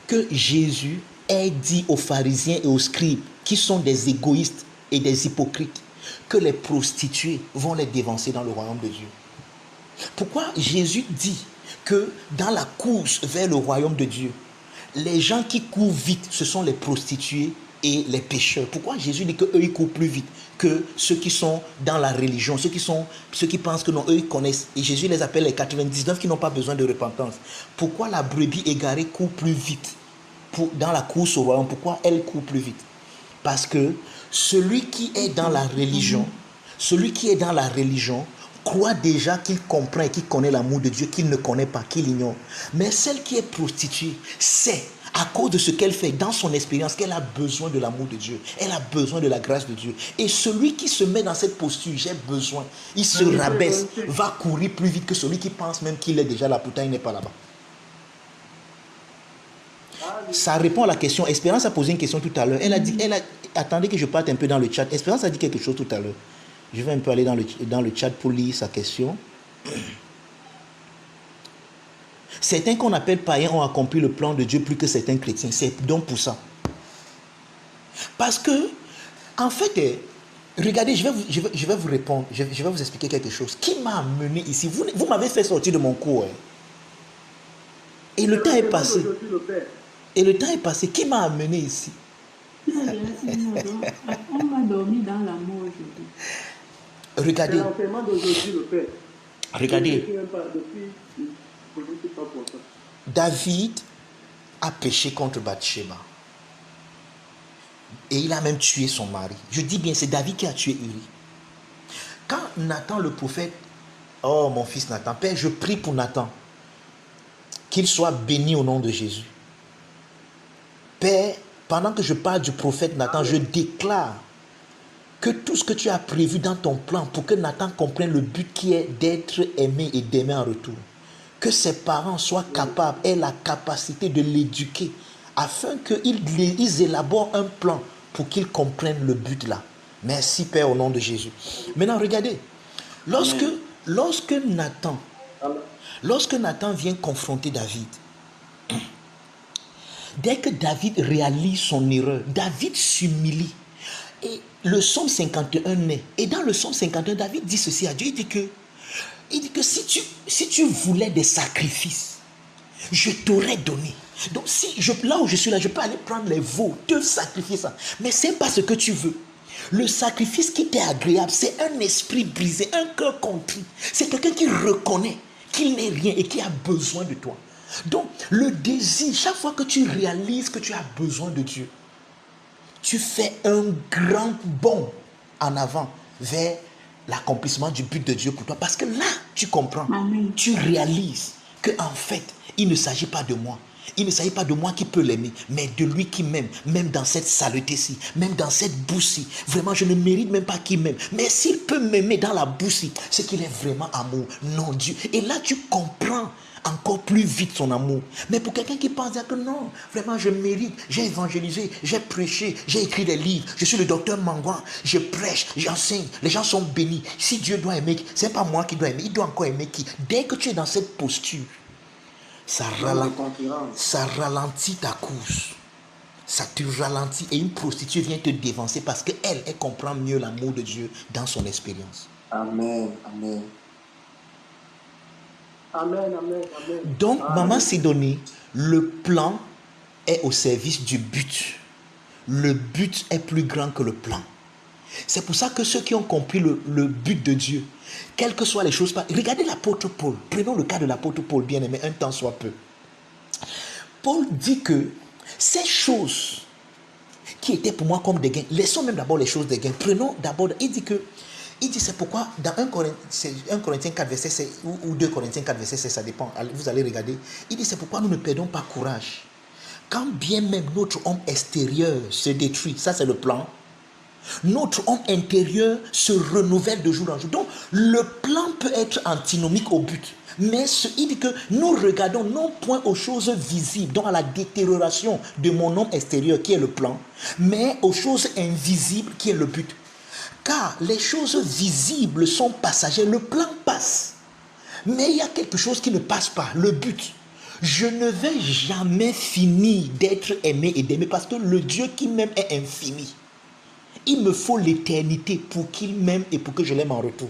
que Jésus ait dit aux pharisiens et aux scribes, qui sont des égoïstes et des hypocrites, que les prostituées vont les dévancer dans le royaume de Dieu? Pourquoi Jésus dit que dans la course vers le royaume de Dieu, les gens qui courent vite, ce sont les prostituées et les pécheurs? Pourquoi Jésus dit qu'eux, ils courent plus vite que ceux qui sont dans la religion, ceux qui pensent que non, eux, ils connaissent. Et Jésus les appelle les 99 qui n'ont pas besoin de repentance. Pourquoi la brebis égarée court plus vite dans la course au royaume? Pourquoi elle court plus vite? Parce que celui qui est dans la religion, croit déjà qu'il comprend et qu'il connaît l'amour de Dieu, qu'il ne connaît pas, qu'il ignore. Mais celle qui est prostituée sait, à cause de ce qu'elle fait dans son expérience, qu'elle a besoin de l'amour de Dieu. Elle a besoin de la grâce de Dieu. Et celui qui se met dans cette posture, j'ai besoin, il se rabaisse, va courir plus vite que celui qui pense même qu'il est déjà là, pourtant il n'est pas là-bas. Ça répond à la question. Espérance a posé une question tout à l'heure. Attendez que je parte un peu dans le chat. Espérance a dit quelque chose tout à l'heure. Je vais un peu aller dans le chat pour lire sa question. Certains qu'on appelle païens ont accompli le plan de Dieu plus que certains chrétiens. C'est donc pour ça. Parce que, en fait, regardez, je vais vous répondre. Je vais vous expliquer quelque chose. Qui m'a amené ici? Vous m'avez fait sortir de mon cours. Et le temps est passé. Qui m'a amené ici? On m'a dormi dans l'amour aujourd'hui. Regardez. David a péché contre Bathsheba. Et il a même tué son mari. Je dis bien, c'est David qui a tué Uri. Quand Nathan le prophète, oh mon fils Nathan, Père, je prie pour Nathan, qu'il soit béni au nom de Jésus. Père, pendant que je parle du prophète Nathan, je déclare que tout ce que tu as prévu dans ton plan pour que Nathan comprenne le but qui est d'être aimé et d'aimer en retour, que ses parents soient capables, aient la capacité de l'éduquer afin qu'ils élaborent un plan pour qu'il comprenne le but là. Merci Père au nom de Jésus. Maintenant regardez, lorsque Nathan vient confronter David, dès que David réalise son erreur, David s'humilie. Et le psaume 51 naît. Et dans le psaume 51, David dit ceci à Dieu. Il dit que si tu voulais des sacrifices, je t'aurais donné. Donc là où je suis là, je peux aller prendre les veaux, te sacrifier ça. Mais ce n'est pas ce que tu veux. Le sacrifice qui t'est agréable, c'est un esprit brisé, un cœur contrit. C'est quelqu'un qui reconnaît qu'il n'est rien et qui a besoin de toi. Donc, le désir, chaque fois que tu réalises que tu as besoin de Dieu, tu fais un grand bond en avant vers l'accomplissement du but de Dieu pour toi. Parce que là, tu comprends, tu réalises qu'en fait, il ne s'agit pas de moi. Il ne s'agit pas de moi qui peux l'aimer, mais de lui qui m'aime, même dans cette saleté-ci, même dans cette boue-ci. Vraiment, je ne mérite même pas qu'il m'aime. Mais s'il peut m'aimer dans la boue-ci, c'est qu'il est vraiment amour, non Dieu. Et là, tu comprends encore plus vite son amour. Mais pour quelqu'un qui pense que non, vraiment je mérite, j'ai évangélisé, j'ai prêché, j'ai écrit des livres, je suis le docteur Mangwa, je prêche, j'enseigne, les gens sont bénis. Si Dieu doit aimer, c'est pas moi qui dois aimer, il doit encore aimer qui? Dès que tu es dans cette posture, ça ralentit ta course. Ça te ralentit et une prostituée vient te dévancer parce qu'elle comprend mieux l'amour de Dieu dans son expérience. Amen, amen. Amen, amen, amen. Donc, Amen. Maman Sidonie, le plan est au service du but. Le but est plus grand que le plan. C'est pour ça que ceux qui ont compris le but de Dieu, quelles que soient les choses, regardez l'apôtre Paul. Prenons le cas de l'apôtre Paul, bien aimé, un temps soit peu. Paul dit que ces choses qui étaient pour moi comme des gains, laissons même d'abord les choses des gains. Prenons d'abord, il dit c'est pourquoi dans 1 Corinthiens 4 verset 16 ou 2 Corinthiens 4 verset 16, ça dépend, vous allez regarder. Il dit c'est pourquoi nous ne perdons pas courage. Quand bien même notre homme extérieur se détruit, ça c'est le plan, notre homme intérieur se renouvelle de jour en jour. Donc le plan peut être antinomique au but. Mais il dit que nous regardons non point aux choses visibles, donc à la détérioration de mon homme extérieur qui est le plan, mais aux choses invisibles qui est le but. Car les choses visibles sont passagères, le plan passe. Mais il y a quelque chose qui ne passe pas, le but. Je ne vais jamais finir d'être aimé et d'aimer parce que le Dieu qui m'aime est infini. Il me faut l'éternité pour qu'il m'aime et pour que je l'aime en retour.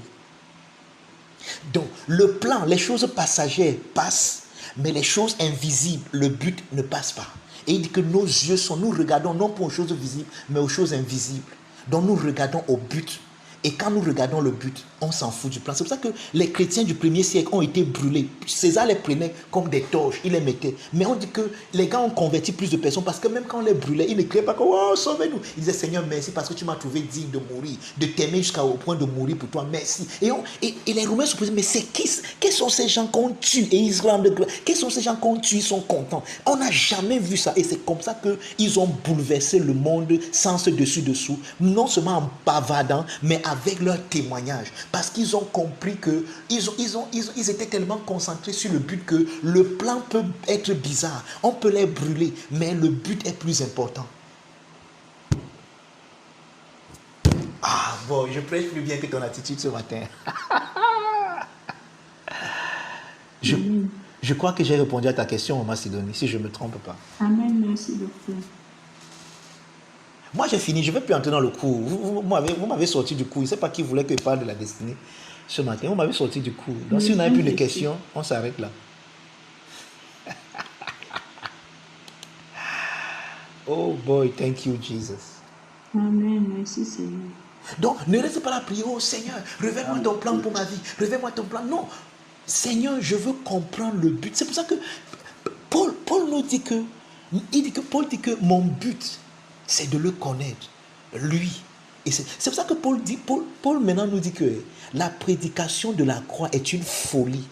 Donc, le plan, les choses passagères passent, mais les choses invisibles, le but ne passe pas. Et il dit que nos yeux nous regardons non pas aux choses visibles, mais aux choses invisibles. Donc nous regardons au but. Et quand nous regardons le but, on s'en fout du plan. C'est pour ça que les chrétiens du 1er siècle ont été brûlés. César les prenait comme des torches, il les mettait. Mais on dit que les gars ont converti plus de personnes parce que même quand on les brûlait, ils ne criaient pas que oh, sauvez-nous. Ils disaient Seigneur, merci parce que tu m'as trouvé digne de mourir, de t'aimer jusqu'au point de mourir pour toi, merci. Et les Romains se posaient, mais quels sont ces gens qu'on tue et ils se rendent gloire? Quels sont ces gens qu'on tue, ils sont contents? On n'a jamais vu ça. Et c'est comme ça qu'ils ont bouleversé le monde sans se dessus-dessous, non seulement en bavardant, mais avec leur témoignage. Parce qu'ils ont compris qu'ils étaient tellement concentrés sur le but que le plan peut être bizarre. On peut les brûler, mais le but est plus important. Ah bon, je prêche plus bien que ton attitude ce matin. Je crois que j'ai répondu à ta question, Maman Sidonie, si je ne me trompe pas. Amen, merci docteur. Moi j'ai fini, je ne vais plus entrer dans le cours. Vous m'avez sorti du cours. Je ne sais pas qui voulait que je parle de la destinée ce matin. Vous m'avez sorti du cours. Donc si vous n'avez plus de questions, on s'arrête là. Oh boy, thank you Jesus. Amen, merci Seigneur. Donc ne restez pas là à prier, oh Seigneur, révèle-moi ton plan pour ma vie. Révèle-moi ton plan. Non, Seigneur, je veux comprendre le but. C'est pour ça que Paul nous dit que, Paul dit que mon but, c'est de le connaître, lui. Et c'est pour ça que Paul maintenant nous dit que la prédication de la croix est une folie.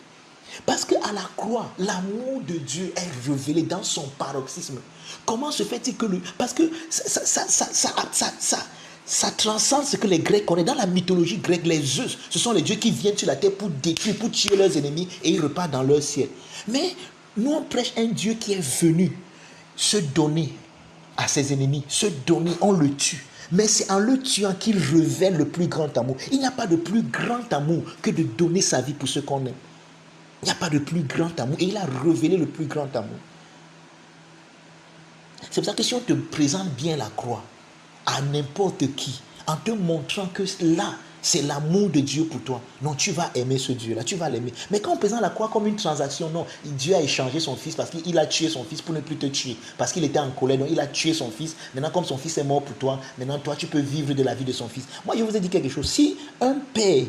Parce qu'à la croix, l'amour de Dieu est révélé dans son paroxysme. Comment se fait-il que parce que Ça transcende ce que les Grecs connaissent. Dans la mythologie grecque, les Zeus, ce sont les dieux qui viennent sur la terre pour détruire, pour tuer leurs ennemis et ils repartent dans leur ciel. Mais nous, on prêche un Dieu qui est venu se donner à ses ennemis, se donner, on le tue. Mais c'est en le tuant qu'il révèle le plus grand amour. Il n'y a pas de plus grand amour que de donner sa vie pour ceux qu'on aime. Il n'y a pas de plus grand amour. Et il a révélé le plus grand amour. C'est pour ça que si on te présente bien la croix à n'importe qui, en te montrant que là, c'est l'amour de Dieu pour toi, non, tu vas aimer ce Dieu-là, tu vas l'aimer. Mais quand on présente la croix comme une transaction, non, Dieu a échangé son fils parce qu'il a tué son fils pour ne plus te tuer. Parce qu'il était en colère, donc il a tué son fils. Maintenant, comme son fils est mort pour toi, maintenant toi, tu peux vivre de la vie de son fils. Moi, je vous ai dit quelque chose. Si un père,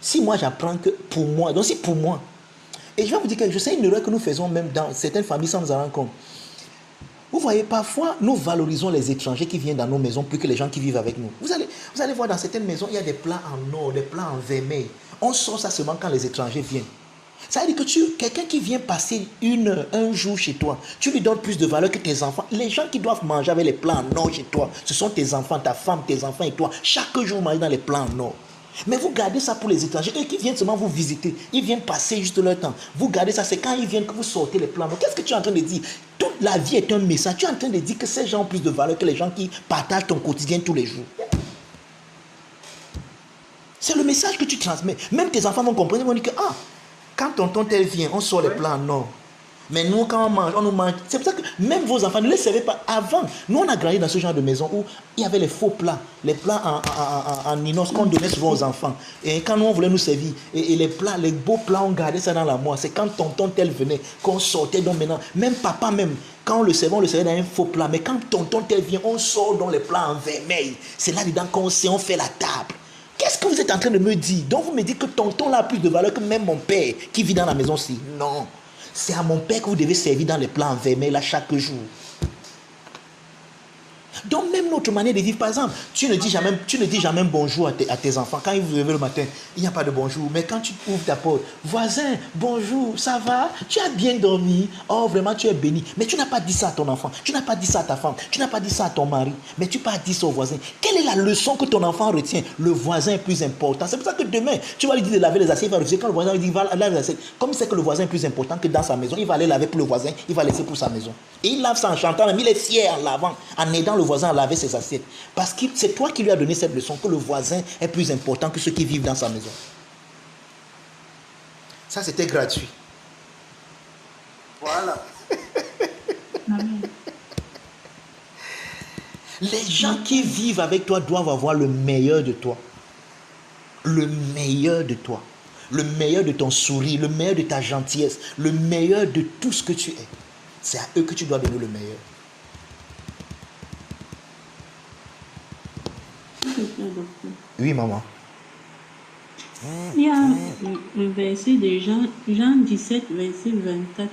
si moi j'apprends que pour moi, donc si pour moi, et je vais vous dire quelque chose, c'est une erreur que nous faisons même dans certaines familles sans nous en rendre compte. Vous voyez, parfois, nous valorisons les étrangers qui viennent dans nos maisons plus que les gens qui vivent avec nous. Vous allez voir dans certaines maisons, il y a des plats en or, des plats en vermeil. On sort ça seulement quand les étrangers viennent. Ça veut dire que quelqu'un qui vient passer un jour chez toi, tu lui donnes plus de valeur que tes enfants. Les gens qui doivent manger avec les plats en or chez toi, ce sont tes enfants, ta femme, tes enfants et toi. Chaque jour, vous mangez dans les plats en or. Mais vous gardez ça pour les étrangers, eux qui viennent seulement vous visiter, ils viennent passer juste leur temps. Vous gardez ça, c'est quand ils viennent que vous sortez les plans. Qu'est-ce que tu es en train de dire? Toute la vie est un message. Tu es en train de dire que ces gens ont plus de valeur que les gens qui partagent ton quotidien tous les jours. C'est le message que tu transmets. Même tes enfants vont comprendre, ils vont dire que quand tonton tel vient, on sort les plats en or. Mais nous, quand on mange, on nous mange. C'est pour ça que même vos enfants, ne les servez pas avant. Nous, on a grandi dans ce genre de maison où il y avait les faux plats, les plats en inox qu'on donnait souvent aux enfants. Et quand nous, on voulait nous servir, et les plats, les beaux plats, on gardait ça dans la moire. C'est quand tonton tel venait qu'on sortait. Donc maintenant, même papa, même, quand on le servait dans un faux plat. Mais quand tonton tel vient, on sort dans les plats en vermeil. C'est là-dedans qu'on sait, on fait la table. Qu'est-ce que vous êtes en train de me dire? Donc vous me dites que tonton là a plus de valeur que même mon père qui vit dans la maison-ci. Non. C'est à mon père que vous devez servir dans les plats en vermeil là chaque jour. Donc même notre manière de vivre, par exemple, tu ne dis jamais bonjour à tes enfants. Quand ils vous lèvent le matin, il n'y a pas de bonjour. Mais quand tu ouvres ta porte, voisin, bonjour, ça va? Tu as bien dormi? Oh, vraiment, tu es béni. Mais tu n'as pas dit ça à ton enfant. Tu n'as pas dit ça à ta femme. Tu n'as pas dit ça à ton mari. Mais tu n'as pas dit ça au voisin. Quelle est la leçon que ton enfant retient? Le voisin est plus important. C'est pour ça que demain, tu vas lui dire de laver les assiettes. Il va refuser. Quand le voisin lui dit va laver les assiettes, comme c'est que le voisin est plus important que dans sa maison, il va aller laver pour le voisin. Il va laisser pour sa maison. Et il lave ça en chantant. Mais il est fier en lavant, en aidant le voisin à laver ses assiettes. Parce que c'est toi qui lui as donné cette leçon que le voisin est plus important que ceux qui vivent dans sa maison. Ça, c'était gratuit. Voilà. Les gens qui vivent avec toi doivent avoir le meilleur de toi. Le meilleur de toi. Le meilleur de ton sourire, le meilleur de ta gentillesse, le meilleur de tout ce que tu es. C'est à eux que tu dois donner le meilleur. Oui, maman. Il y a le verset de Jean 17, verset 24,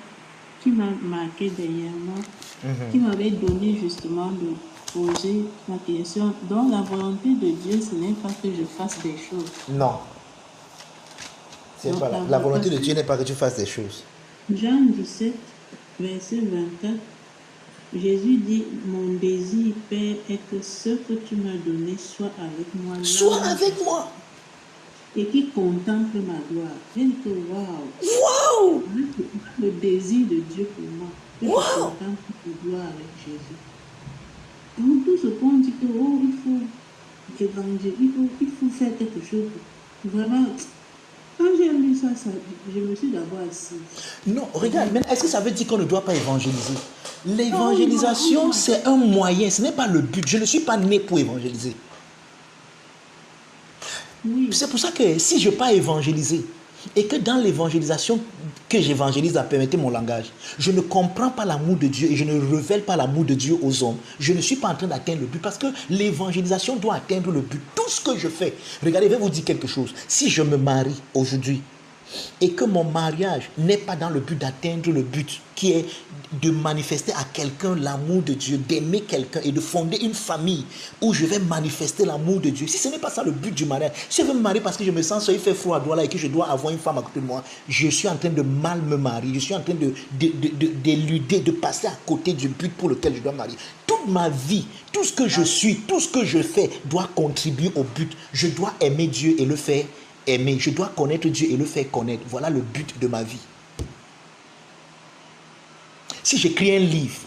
qui m'a marqué dernièrement, qui m'avait donné justement de poser la question. Donc, la volonté de Dieu, ce n'est pas que je fasse des choses. Non. C'est pas la volonté de Dieu n'est pas que tu fasses des choses. Jean 17, verset 24, Jésus dit, mon désir, Père, est que ce que tu m'as donné soit avec moi. Sois avec moi. Et qui contemple ma gloire. Je dis que Waouh! Le désir de Dieu pour moi. Que je Wow! contemple ma gloire avec Jésus. Donc tout ce qu'on dit que il faut évangéliser, il faut faire quelque chose. Vraiment, quand j'ai lu ça, je me suis d'abord assise. Non, regarde, mais est-ce que ça veut dire qu'on ne doit pas évangéliser? L'évangélisation, c'est un moyen, ce n'est pas le but. Je ne suis pas né pour évangéliser. Oui. C'est pour ça que si je n'ai pas évangélisé, et que dans l'évangélisation que j'évangélise, permettez mon langage, je ne comprends pas l'amour de Dieu et je ne révèle pas l'amour de Dieu aux hommes, je ne suis pas en train d'atteindre le but parce que l'évangélisation doit atteindre le but. Tout ce que je fais, regardez, je vais vous dire quelque chose. Si je me marie aujourd'hui et que mon mariage n'est pas dans le but d'atteindre le but qui est de manifester à quelqu'un l'amour de Dieu, d'aimer quelqu'un et de fonder une famille où je vais manifester l'amour de Dieu. Si ce n'est pas ça le but du mariage, si je veux me marier parce que je me sens seul, il fait froid à Douala et que je dois avoir une femme à côté de moi, je suis en train de mal me marier, je suis en train d'éluder, de passer à côté du but pour lequel je dois me marier. Tout toute ma vie, tout ce que je suis, tout ce que je fais doit contribuer au but. Je dois aimer Dieu et le faire aimer. Je dois connaître Dieu et le faire connaître. Voilà le but de ma vie. Si j'écris un livre,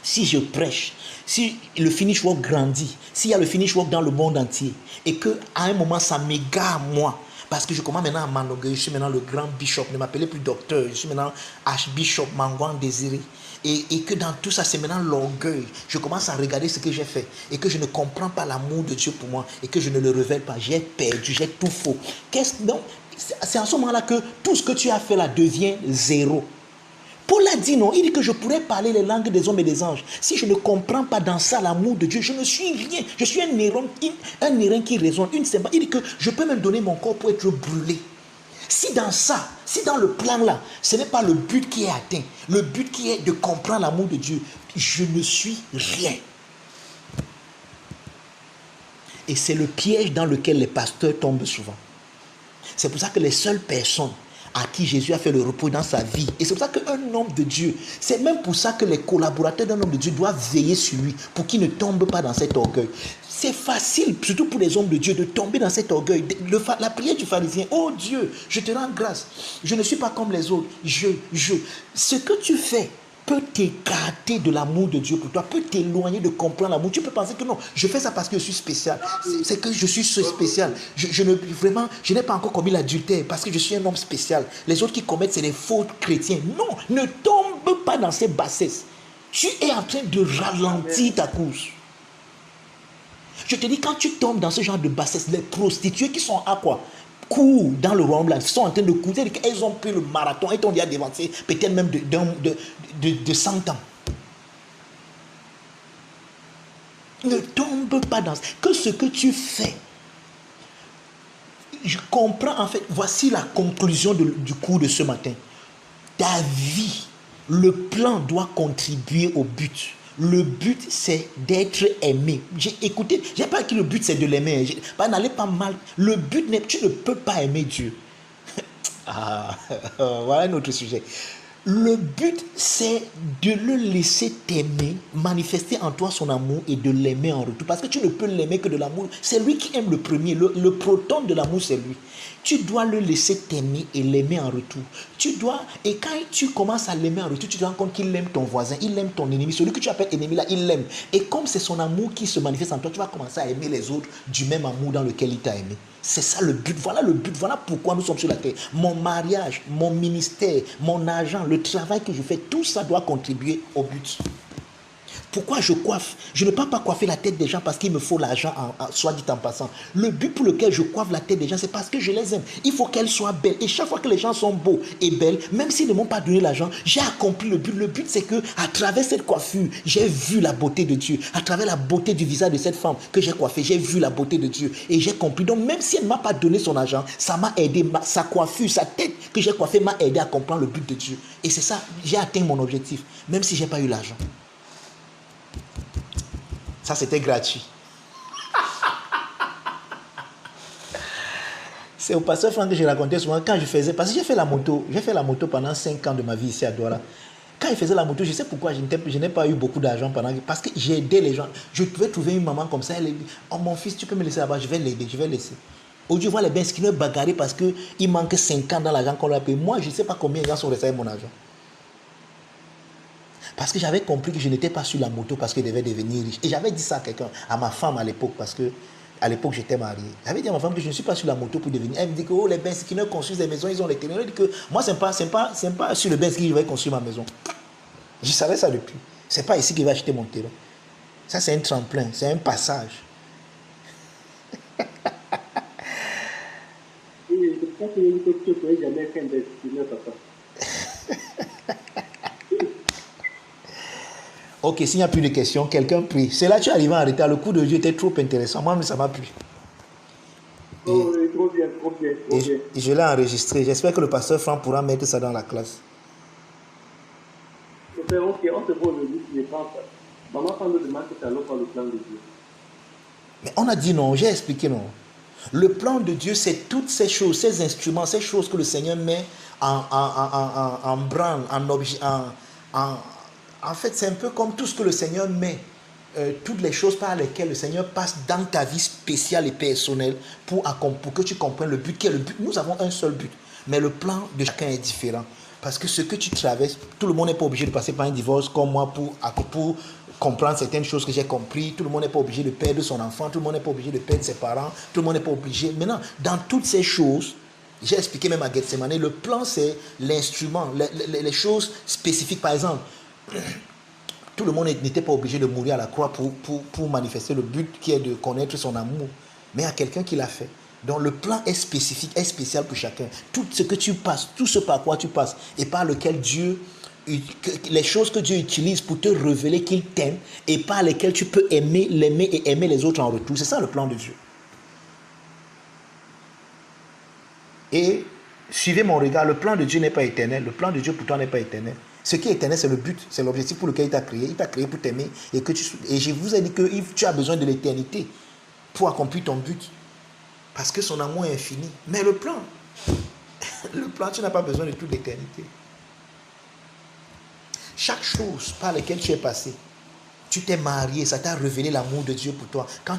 si je prêche, si le finish work grandit, s'il y a le finish work dans le monde entier, et qu'à un moment ça m'égare moi, parce que je commence maintenant à m'enorgueillir, je suis maintenant le grand bishop, ne m'appelez plus docteur, je suis maintenant archbishop, Mangouang désiré, et que dans tout ça c'est maintenant l'orgueil, je commence à regarder ce que j'ai fait, et que je ne comprends pas l'amour de Dieu pour moi, et que je ne le révèle pas, j'ai perdu, j'ai tout faux. Donc, c'est en ce moment-là que tout ce que tu as fait là devient zéro. Paul a dit non, il dit que je pourrais parler les langues des hommes et des anges. Si je ne comprends pas dans ça l'amour de Dieu, je ne suis rien. Je suis un néron qui résonne, une cymbale. Il dit que je peux même donner mon corps pour être brûlé. Si dans ça, si dans le plan là, ce n'est pas le but qui est atteint, le but qui est de comprendre l'amour de Dieu, je ne suis rien. Et c'est le piège dans lequel les pasteurs tombent souvent. C'est pour ça que les seules personnes à qui Jésus a fait le repos dans sa vie. Et c'est pour ça qu'un homme de Dieu, c'est même pour ça que les collaborateurs d'un homme de Dieu doivent veiller sur lui pour qu'il ne tombe pas dans cet orgueil. C'est facile, surtout pour les hommes de Dieu, de tomber dans cet orgueil. La prière du pharisien, oh Dieu, je te rends grâce. Je ne suis pas comme les autres. Ce que tu fais peut t'écarter de l'amour de Dieu pour toi, peut t'éloigner de comprendre l'amour. Tu peux penser que non, je fais ça parce que je suis spécial. C'est que je suis spécial. Je n'ai pas encore commis l'adultère parce que je suis un homme spécial. Les autres qui commettent, c'est des fautes chrétiens. Non, ne tombe pas dans ces bassesses. Tu es en train de ralentir ta course. Je te dis, quand tu tombes dans ce genre de bassesse, les prostituées qui sont à quoi? Courent dans le Rwanda, elles sont en train de courir, elles ont pris le marathon, elles ont déjà dévancé peut-être même de 100 ans. Ne tombe pas dans que ce que tu fais. Je comprends en fait, voici la conclusion du cours de ce matin. Ta vie, le plan doit contribuer au but. Le but, c'est d'être aimé. Écoutez, je n'ai pas dit que le but, c'est de l'aimer. N'allez pas mal. Le but, tu ne peux pas aimer Dieu. Voilà un autre sujet. Le but, c'est de le laisser t'aimer, manifester en toi son amour et de l'aimer en retour. Parce que tu ne peux l'aimer que de l'amour. C'est lui qui aime le premier. Le proton de l'amour, c'est lui. Tu dois le laisser t'aimer et l'aimer en retour. Et quand tu commences à l'aimer en retour, tu te rends compte qu'il aime ton voisin, il aime ton ennemi. Celui que tu appelles ennemi là, il l'aime. Et comme c'est son amour qui se manifeste en toi, tu vas commencer à aimer les autres du même amour dans lequel il t'a aimé. C'est ça le but. Voilà le but. Voilà pourquoi nous sommes sur la terre. Mon mariage, mon ministère, mon argent, le travail que je fais, tout ça doit contribuer au but. Pourquoi je coiffe? Je ne peux pas coiffer la tête des gens parce qu'il me faut l'argent, soit dit en passant. Le but pour lequel je coiffe la tête des gens, c'est parce que je les aime. Il faut qu'elles soient belles. Et chaque fois que les gens sont beaux et belles, même s'ils ne m'ont pas donné l'argent, j'ai accompli le but. Le but, c'est que à travers cette coiffure, j'ai vu la beauté de Dieu. À travers la beauté du visage de cette femme que j'ai coiffée, j'ai vu la beauté de Dieu. Et j'ai compris. Donc, même si elle ne m'a pas donné son argent, ça m'a aidé. Sa coiffure, sa tête que j'ai coiffée m'a aidé à comprendre le but de Dieu. Et c'est ça, j'ai atteint mon objectif, même si je n'ai pas eu l'argent. Ça, c'était gratuit. C'est au pasteur Franck que je racontais souvent quand je faisais, parce que j'ai fait la moto pendant 5 ans de ma vie ici à Douala. Quand il faisait la moto, je sais pourquoi je n'ai pas eu beaucoup d'argent parce que j'ai aidé les gens. Je pouvais trouver une maman comme ça, elle dit, oh mon fils, tu peux me laisser là-bas, je vais l'aider, je vais laisser. Aujourd'hui, voir les bains qui ne bagarrent parce qu'il manque 5 ans dans l'argent qu'on leur a payé. Moi, je ne sais pas combien de gens sont restés avec mon argent. Parce que j'avais compris que je n'étais pas sur la moto parce que je devais devenir riche. Et j'avais dit ça à quelqu'un, à ma femme à l'époque, parce que à l'époque j'étais marié. J'avais dit à ma femme que je ne suis pas sur la moto pour devenir. Elle me dit que oh, les Benski qui construisent des maisons, ils ont les terrains. Elle dit que moi, ce n'est pas sur le Benski que je vais construire ma maison. Je savais ça depuis. Ce n'est pas ici qu'il va acheter mon terrain. Ça, c'est un tremplin, c'est un passage. Oui, c'est pour ça que je dis que tu ne pourrais jamais faire un destineur, papa. Ok, s'il n'y a plus de questions, quelqu'un prie. C'est là que tu es arrivé en retard. Le coup de Dieu était trop intéressant. Moi, mais ça m'a plu. Oh, oui, trop bien, trop bien, trop bien. Et je l'ai enregistré. J'espère que le pasteur Franck pourra mettre ça dans la classe. Ok, on se voit aujourd'hui, je pense. Maman parle de demain que tu allais faire le plan de Dieu. Mais on a dit non, j'ai expliqué non. Le plan de Dieu, c'est toutes ces choses, ces instruments, ces choses que le Seigneur met en branle, en objet, en fait, c'est un peu comme tout ce que le Seigneur met toutes les choses par lesquelles le Seigneur passe dans ta vie spéciale et personnelle pour que tu comprennes le but qui est le but. Nous avons un seul but, mais le plan de chacun est différent. Parce que ce que tu traverses, tout le monde n'est pas obligé de passer par un divorce comme moi pour comprendre certaines choses que j'ai compris. Tout le monde n'est pas obligé de perdre son enfant, tout le monde n'est pas obligé de perdre ses parents, tout le monde n'est pas obligé. Maintenant, dans toutes ces choses, j'ai expliqué même à Gethsemane, le plan c'est l'instrument, les choses spécifiques. Par exemple, tout le monde n'était pas obligé de mourir à la croix pour manifester le but qui est de connaître son amour. Mais il y a quelqu'un qui l'a fait. Donc le plan est spécifique, est spécial pour chacun. Tout ce que tu passes, tout ce par quoi tu passes et par lequel Dieu, les choses que Dieu utilise pour te révéler qu'il t'aime et par lesquelles tu peux l'aimer et aimer les autres en retour. C'est ça le plan de Dieu. Et suivez mon regard, le plan de Dieu n'est pas éternel. Le plan de Dieu pour toi n'est pas éternel. Ce qui est éternel, c'est le but, c'est l'objectif pour lequel il t'a créé. Il t'a créé pour t'aimer. Et je vous ai dit que tu as besoin de l'éternité pour accomplir ton but. Parce que son amour est infini. Mais le plan, tu n'as pas besoin de toute l'éternité. Chaque chose par laquelle tu es passé, tu t'es marié, ça t'a révélé l'amour de Dieu pour toi. Quand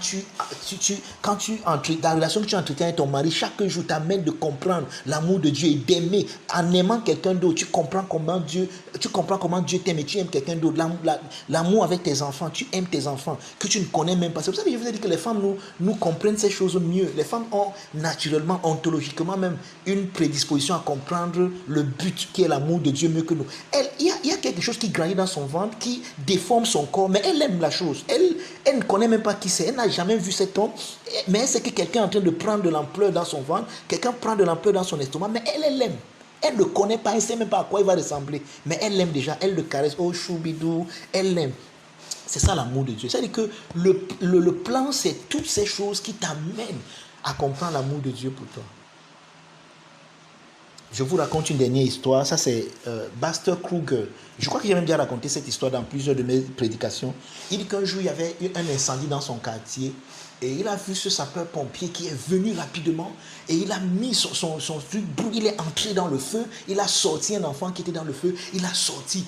la relation que tu entretiens avec ton mari, chaque jour t'amène de comprendre l'amour de Dieu et d'aimer. En aimant quelqu'un d'autre, tu comprends comment Dieu t'aime et tu aimes quelqu'un d'autre. L'amour avec tes enfants, tu aimes tes enfants que tu ne connais même pas. C'est pour ça que je vous ai dit que les femmes nous comprennent ces choses mieux. Les femmes ont naturellement, ontologiquement même, une prédisposition à comprendre le but qui est l'amour de Dieu mieux que nous. Il y a quelque chose qui grandit dans son ventre, qui déforme son corps, mais elle aime la chose. Elle ne connaît même pas qui c'est. Elle n'a jamais vu cet homme. Mais elle sait que quelqu'un est en train de prendre de l'ampleur dans son ventre. Quelqu'un prend de l'ampleur dans son estomac. Mais elle l'aime. Elle ne le connaît pas. Elle ne sait même pas à quoi il va ressembler. Mais elle l'aime déjà. Elle le caresse. Oh, choubidou. Elle l'aime. C'est ça l'amour de Dieu. C'est-à-dire que le plan, c'est toutes ces choses qui t'amènent à comprendre l'amour de Dieu pour toi. Je vous raconte une dernière histoire. Ça, c'est Buster Kruger. Je crois que j'ai même déjà raconté cette histoire dans plusieurs de mes prédications. Il dit qu'un jour, il y avait eu un incendie dans son quartier. Et il a vu ce sapeur-pompier qui est venu rapidement. Et il a mis son truc. Il est entré dans le feu. Il a sorti un enfant qui était dans le feu. Il a sorti.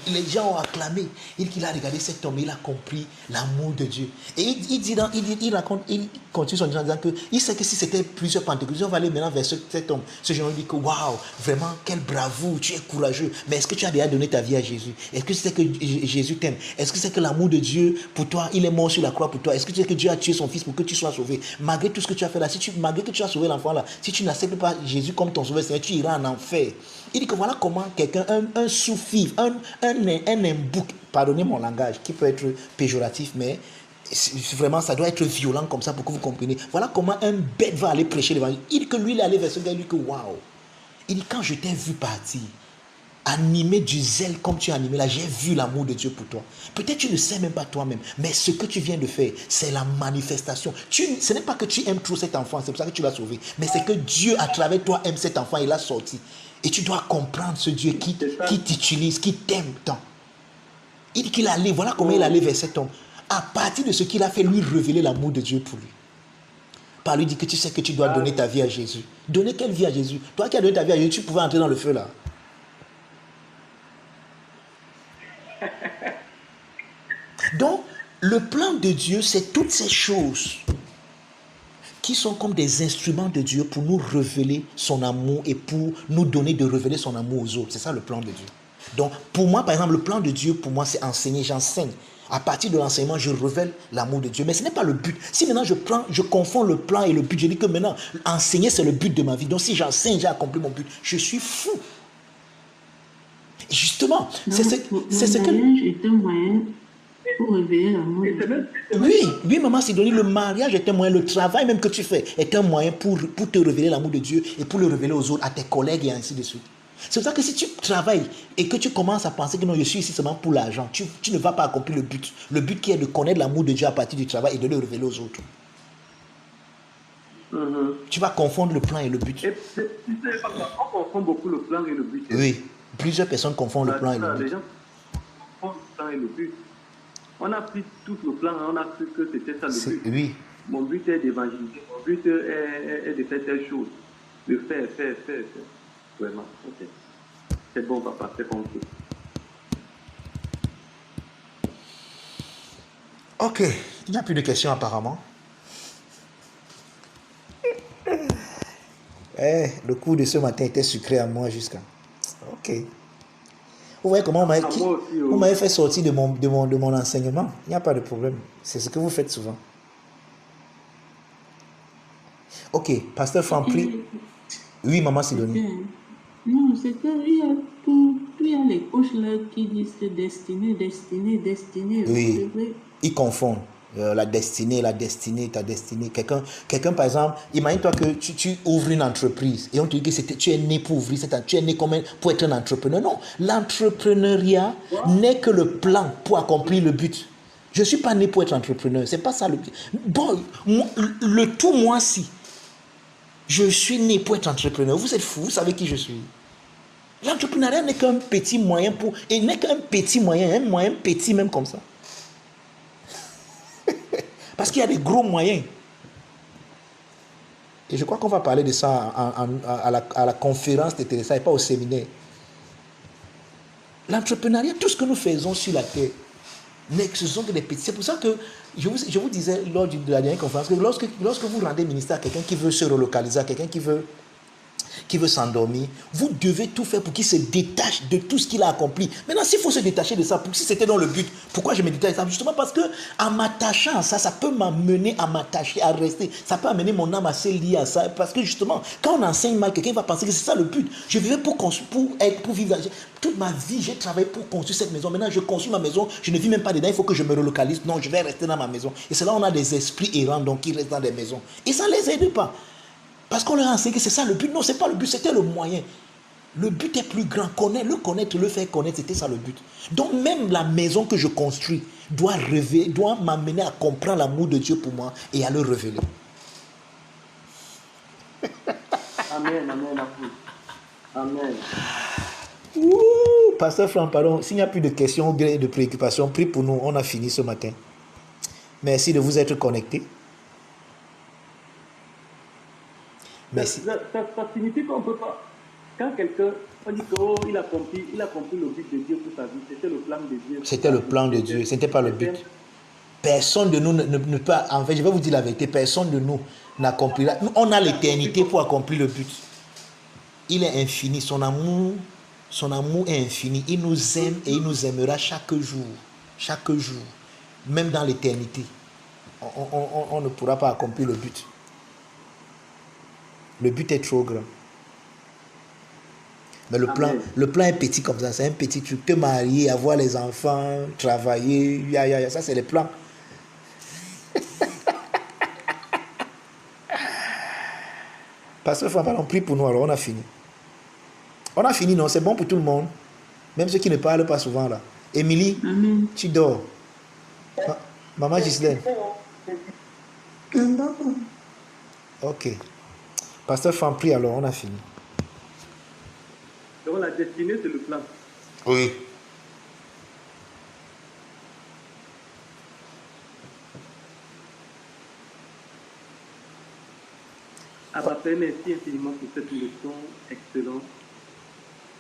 Les gens ont acclamé. Il a regardé cet homme. Il a compris l'amour de Dieu. Et il continue son disant que il sait que si c'était plusieurs pentecôtistes, on va aller maintenant vers cet homme. Ce jeune homme dit que waouh, vraiment, quelle bravoure, tu es courageux. Mais est-ce que tu as déjà donné ta vie à Jésus? Est-ce que tu sais que Jésus t'aime? Est-ce que c'est que l'amour de Dieu pour toi, il est mort sur la croix pour toi? Est-ce que tu sais que Dieu a tué son fils pour que tu sois sauvé? Malgré tout ce que tu as fait là, malgré que tu as sauvé l'enfant là, si tu n'acceptes pas Jésus comme ton sauveur, Seigneur, tu iras en enfer. Il dit que voilà comment quelqu'un, un sous-fif, un imbouc, pardonnez mon langage, qui peut être péjoratif, mais vraiment ça doit être violent comme ça pour que vous compreniez. Voilà comment un bête va aller prêcher l'évangile. Il dit que lui, il est allé vers ce gars, il dit que waouh. Il dit quand je t'ai vu partir, animé du zèle comme tu es animé là, j'ai vu l'amour de Dieu pour toi. Peut-être tu ne sais même pas toi-même, mais ce que tu viens de faire, c'est la manifestation. Ce n'est pas que tu aimes trop cet enfant, c'est pour ça que tu l'as sauvé, mais c'est que Dieu à travers toi aime cet enfant, il l'a sorti. Et tu dois comprendre ce Dieu qui t'utilise, qui t'aime tant. Il dit qu'il allait, voilà comment il allait vers cet homme. À partir de ce qu'il a fait, lui révéler l'amour de Dieu pour lui. Par lui dire que tu sais que tu dois donner ta vie à Jésus. Donner quelle vie à Jésus? Toi qui as donné ta vie à Jésus, tu pouvais entrer dans le feu là. Donc, le plan de Dieu, c'est toutes ces choses qui sont comme des instruments de Dieu pour nous révéler son amour et pour nous donner de révéler son amour aux autres. C'est ça le plan de Dieu. Donc, pour moi, par exemple, le plan de Dieu, pour moi, c'est enseigner, j'enseigne. À partir de l'enseignement, je révèle l'amour de Dieu. Mais ce n'est pas le but. Si maintenant je confonds le plan et le but, je dis que maintenant, enseigner, c'est le but de ma vie. Donc, si j'enseigne, j'ai accompli mon but. Je suis fou. Et justement, c'est ce que... est un moyen pour révéler l'amour de Dieu. Oui, maman, c'est donné. Le mariage est un moyen. Le travail même que tu fais est un moyen pour te révéler l'amour de Dieu et pour le révéler aux autres, à tes collègues et ainsi de suite. C'est pour ça que si tu travailles et que tu commences à penser que non, je suis ici seulement pour l'argent, tu ne vas pas accomplir le but. Le but qui est de connaître l'amour de Dieu à partir du travail et de le révéler aux autres. Tu vas confondre le plan et le but. On confond beaucoup le plan et le but. Oui, plusieurs personnes confondent le plan et le but. Les gens confondent le plan et le but. On a pris tout le plan, on a cru que c'était ça le but. Oui. Mon but est d'évangéliser, mon but est de faire telle chose. De faire. Vraiment, ok. C'est bon, papa, c'est compris. Ok, il n'y a plus de questions apparemment. Le cours de ce matin était sucré à moi jusqu'à... Ok. Vous voyez comment À moi aussi, vous m'avez fait sortir de mon enseignement. Il n'y a pas de problème. C'est ce que vous faites souvent. Ok, Pasteur Franpri. Oui, Maman Sidonie. Non, c'est qu'il y a il y a les coachs là qui disent que destinée. Oui, ils confondent. La destinée, ta destinée. Quelqu'un, par exemple, imagine-toi que tu ouvres une entreprise et on te dit que tu es né pour ouvrir tu es né pour être un entrepreneur. Non, l'entrepreneuriat n'est que le plan pour accomplir le but. Je ne suis pas né pour être entrepreneur. C'est pas ça le but. Bon, le tout moi-ci, je suis né pour être entrepreneur. Vous êtes fous, vous savez qui je suis. L'entrepreneuriat n'est qu'un petit moyen et n'est qu'un petit moyen, un moyen petit même comme ça. Parce qu'il y a des gros moyens. Et je crois qu'on va parler de ça à la conférence de Teresa et pas au séminaire. L'entrepreneuriat, tout ce que nous faisons sur la terre, ce sont que des petits. C'est pour ça que je vous disais lors de la dernière conférence que lorsque vous rendez ministère à quelqu'un qui veut se relocaliser, à quelqu'un qui veut s'endormir, vous devez tout faire pour qu'il se détache de tout ce qu'il a accompli. Maintenant, s'il faut se détacher de ça, si c'était dans le but, pourquoi je me détache de ça? Justement parce que en m'attachant à ça, ça peut m'amener à m'attacher, à rester. Ça peut amener mon âme à se lier à ça. Parce que justement, quand on enseigne mal, quelqu'un va penser que c'est ça le but. Je vivais pour vivre. Toute ma vie, j'ai travaillé pour construire cette maison. Maintenant, je construis ma maison, je ne vis même pas dedans, il faut que je me relocalise. Non, je vais rester dans ma maison. Et c'est là où on a des esprits errants, donc qui restent dans des maisons. Et ça ne les aide pas. Parce qu'on leur a enseigné que c'est ça le but. Non, ce n'est pas le but, c'était le moyen. Le but est plus grand. Le faire connaître, c'était ça le but. Donc même la maison que je construis doit m'amener à comprendre l'amour de Dieu pour moi et à le révéler. Amen. Pasteur Franck, pardon, s'il n'y a plus de questions ou de préoccupations, prie pour nous. On a fini ce matin. Merci de vous être connectés. Merci. Ça signifie qu'on ne peut pas. Quand quelqu'un dit qu'il a compris le but de Dieu pour sa vie, c'était le plan de Dieu. C'était le plan de Dieu, ce n'était pas le but. Personne de nous ne peut. En fait, je vais vous dire la vérité, personne de nous n'accomplira. On a l'éternité pour accomplir le but. Il est infini, son amour est infini. Il nous aime et il nous aimera chaque jour, même dans l'éternité. On ne pourra pas accomplir le but. Le but est trop grand. Mais le plan est petit comme ça. C'est un petit truc. Te marier, avoir les enfants, travailler. Ça, c'est les plans. Pasteur Franck, on prie pour nous. Alors, on a fini. On a fini, non? C'est bon pour tout le monde. Même ceux qui ne parlent pas souvent, là. Émilie, tu dors. Maman Ghislaine. Ok. Pasteur Franck, prie alors, on a fini. Donc la destinée, c'est le plan. Oui. Père, merci infiniment pour cette leçon excellente.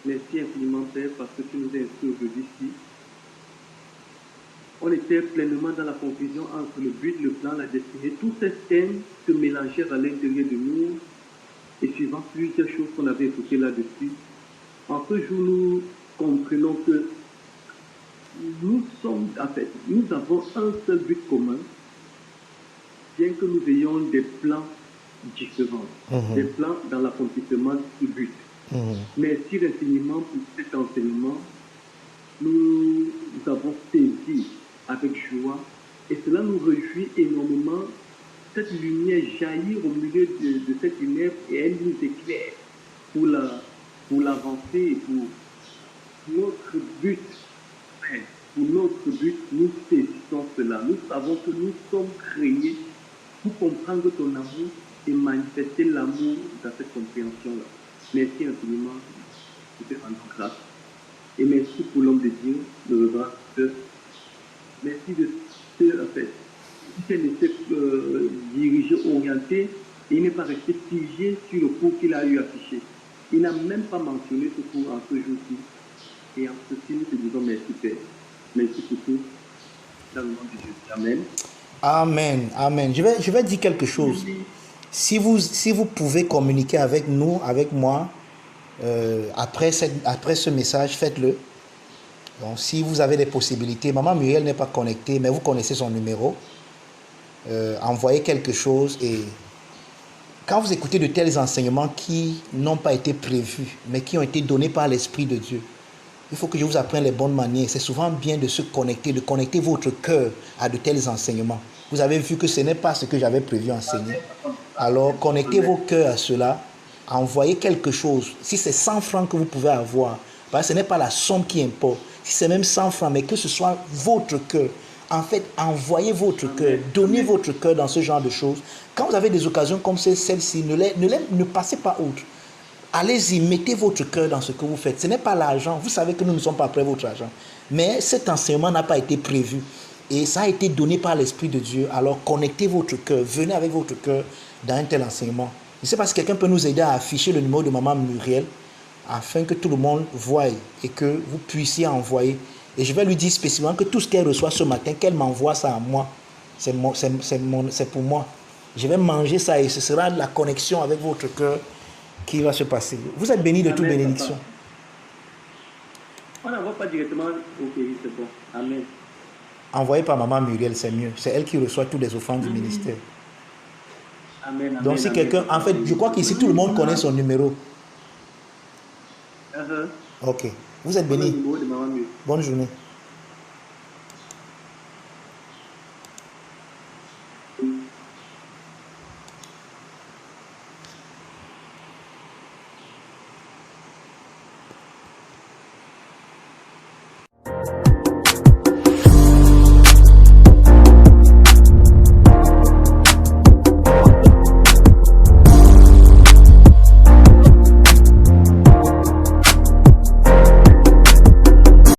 Merci infiniment, Père, parce que tu nous as inscrits aujourd'hui ici. On était pleinement dans la confusion entre le but, le plan, la destinée. Tous ces thèmes se mélangèrent à l'intérieur de nous et suivant plusieurs choses qu'on avait écoutées là-dessus. En ce jour, nous comprenons que nous avons un seul but commun, bien que nous ayons des plans différents, des plans dans l'accomplissement du but. Merci infiniment pour cet enseignement. Nous avons saisi avec joie et cela nous réjouit énormément. Cette lumière jaillit au milieu de cette lumière et elle nous éclaire pour l'avancée, pour notre but. Pour notre but, nous saisissons cela. Nous savons que nous sommes créés pour comprendre ton amour et manifester l'amour dans cette compréhension-là. Merci infiniment. Je te rends grâce. Et merci pour l'homme de Dieu, le reverend. Merci de ce, en fait, il s'est laissé diriger, orienter, et il n'est pas resté figé sur le cours qu'il a eu affiché. Il n'a même pas mentionné ce cours en ce jour-ci. Et en ceci, nous te disons merci, Père. Merci pour tout. dans le nom de Jésus. Amen. Amen. Amen. Je vais dire quelque chose. Si vous pouvez communiquer avec nous, avec moi, après ce message, faites-le. Donc, si vous avez des possibilités, Maman Muriel n'est pas connectée, mais vous connaissez son numéro. Envoyez quelque chose et quand vous écoutez de tels enseignements qui n'ont pas été prévus, mais qui ont été donnés par l'Esprit de Dieu, il faut que je vous apprenne les bonnes manières. C'est souvent bien de se connecter, de connecter votre cœur à de tels enseignements. Vous avez vu que ce n'est pas ce que j'avais prévu enseigner. Alors, connectez vos cœurs à cela. Envoyez quelque chose. Si c'est 100 francs que vous pouvez avoir, parce que ce n'est pas la somme qui importe. Si c'est même 100 francs, mais que ce soit votre cœur. En fait, envoyez votre cœur, donnez votre cœur dans ce genre de choses. Quand vous avez des occasions comme celle-ci, ne passez pas outre. Allez-y, mettez votre cœur dans ce que vous faites. Ce n'est pas l'argent. Vous savez que nous ne sommes pas après votre argent. Mais cet enseignement n'a pas été prévu. Et ça a été donné par l'Esprit de Dieu. Alors connectez votre cœur. Venez avec votre cœur dans un tel enseignement. Je ne sais pas si quelqu'un peut nous aider à afficher le numéro de Maman Muriel afin que tout le monde voie et que vous puissiez envoyer. Et je vais lui dire spécifiquement que tout ce qu'elle reçoit ce matin, qu'elle m'envoie ça à moi. C'est pour moi. Je vais manger ça et ce sera la connexion avec votre cœur qui va se passer. Vous êtes bénis de toute bénédiction. On n'envoie pas directement au pays, c'est bon. Amen. Envoyé par Maman Muriel, c'est mieux. C'est elle qui reçoit toutes les offrandes du ministère. Amen. Donc si quelqu'un, en fait, je crois qu'ici tout le monde connaît son numéro. Ok. Vous êtes bénis. Bonne journée.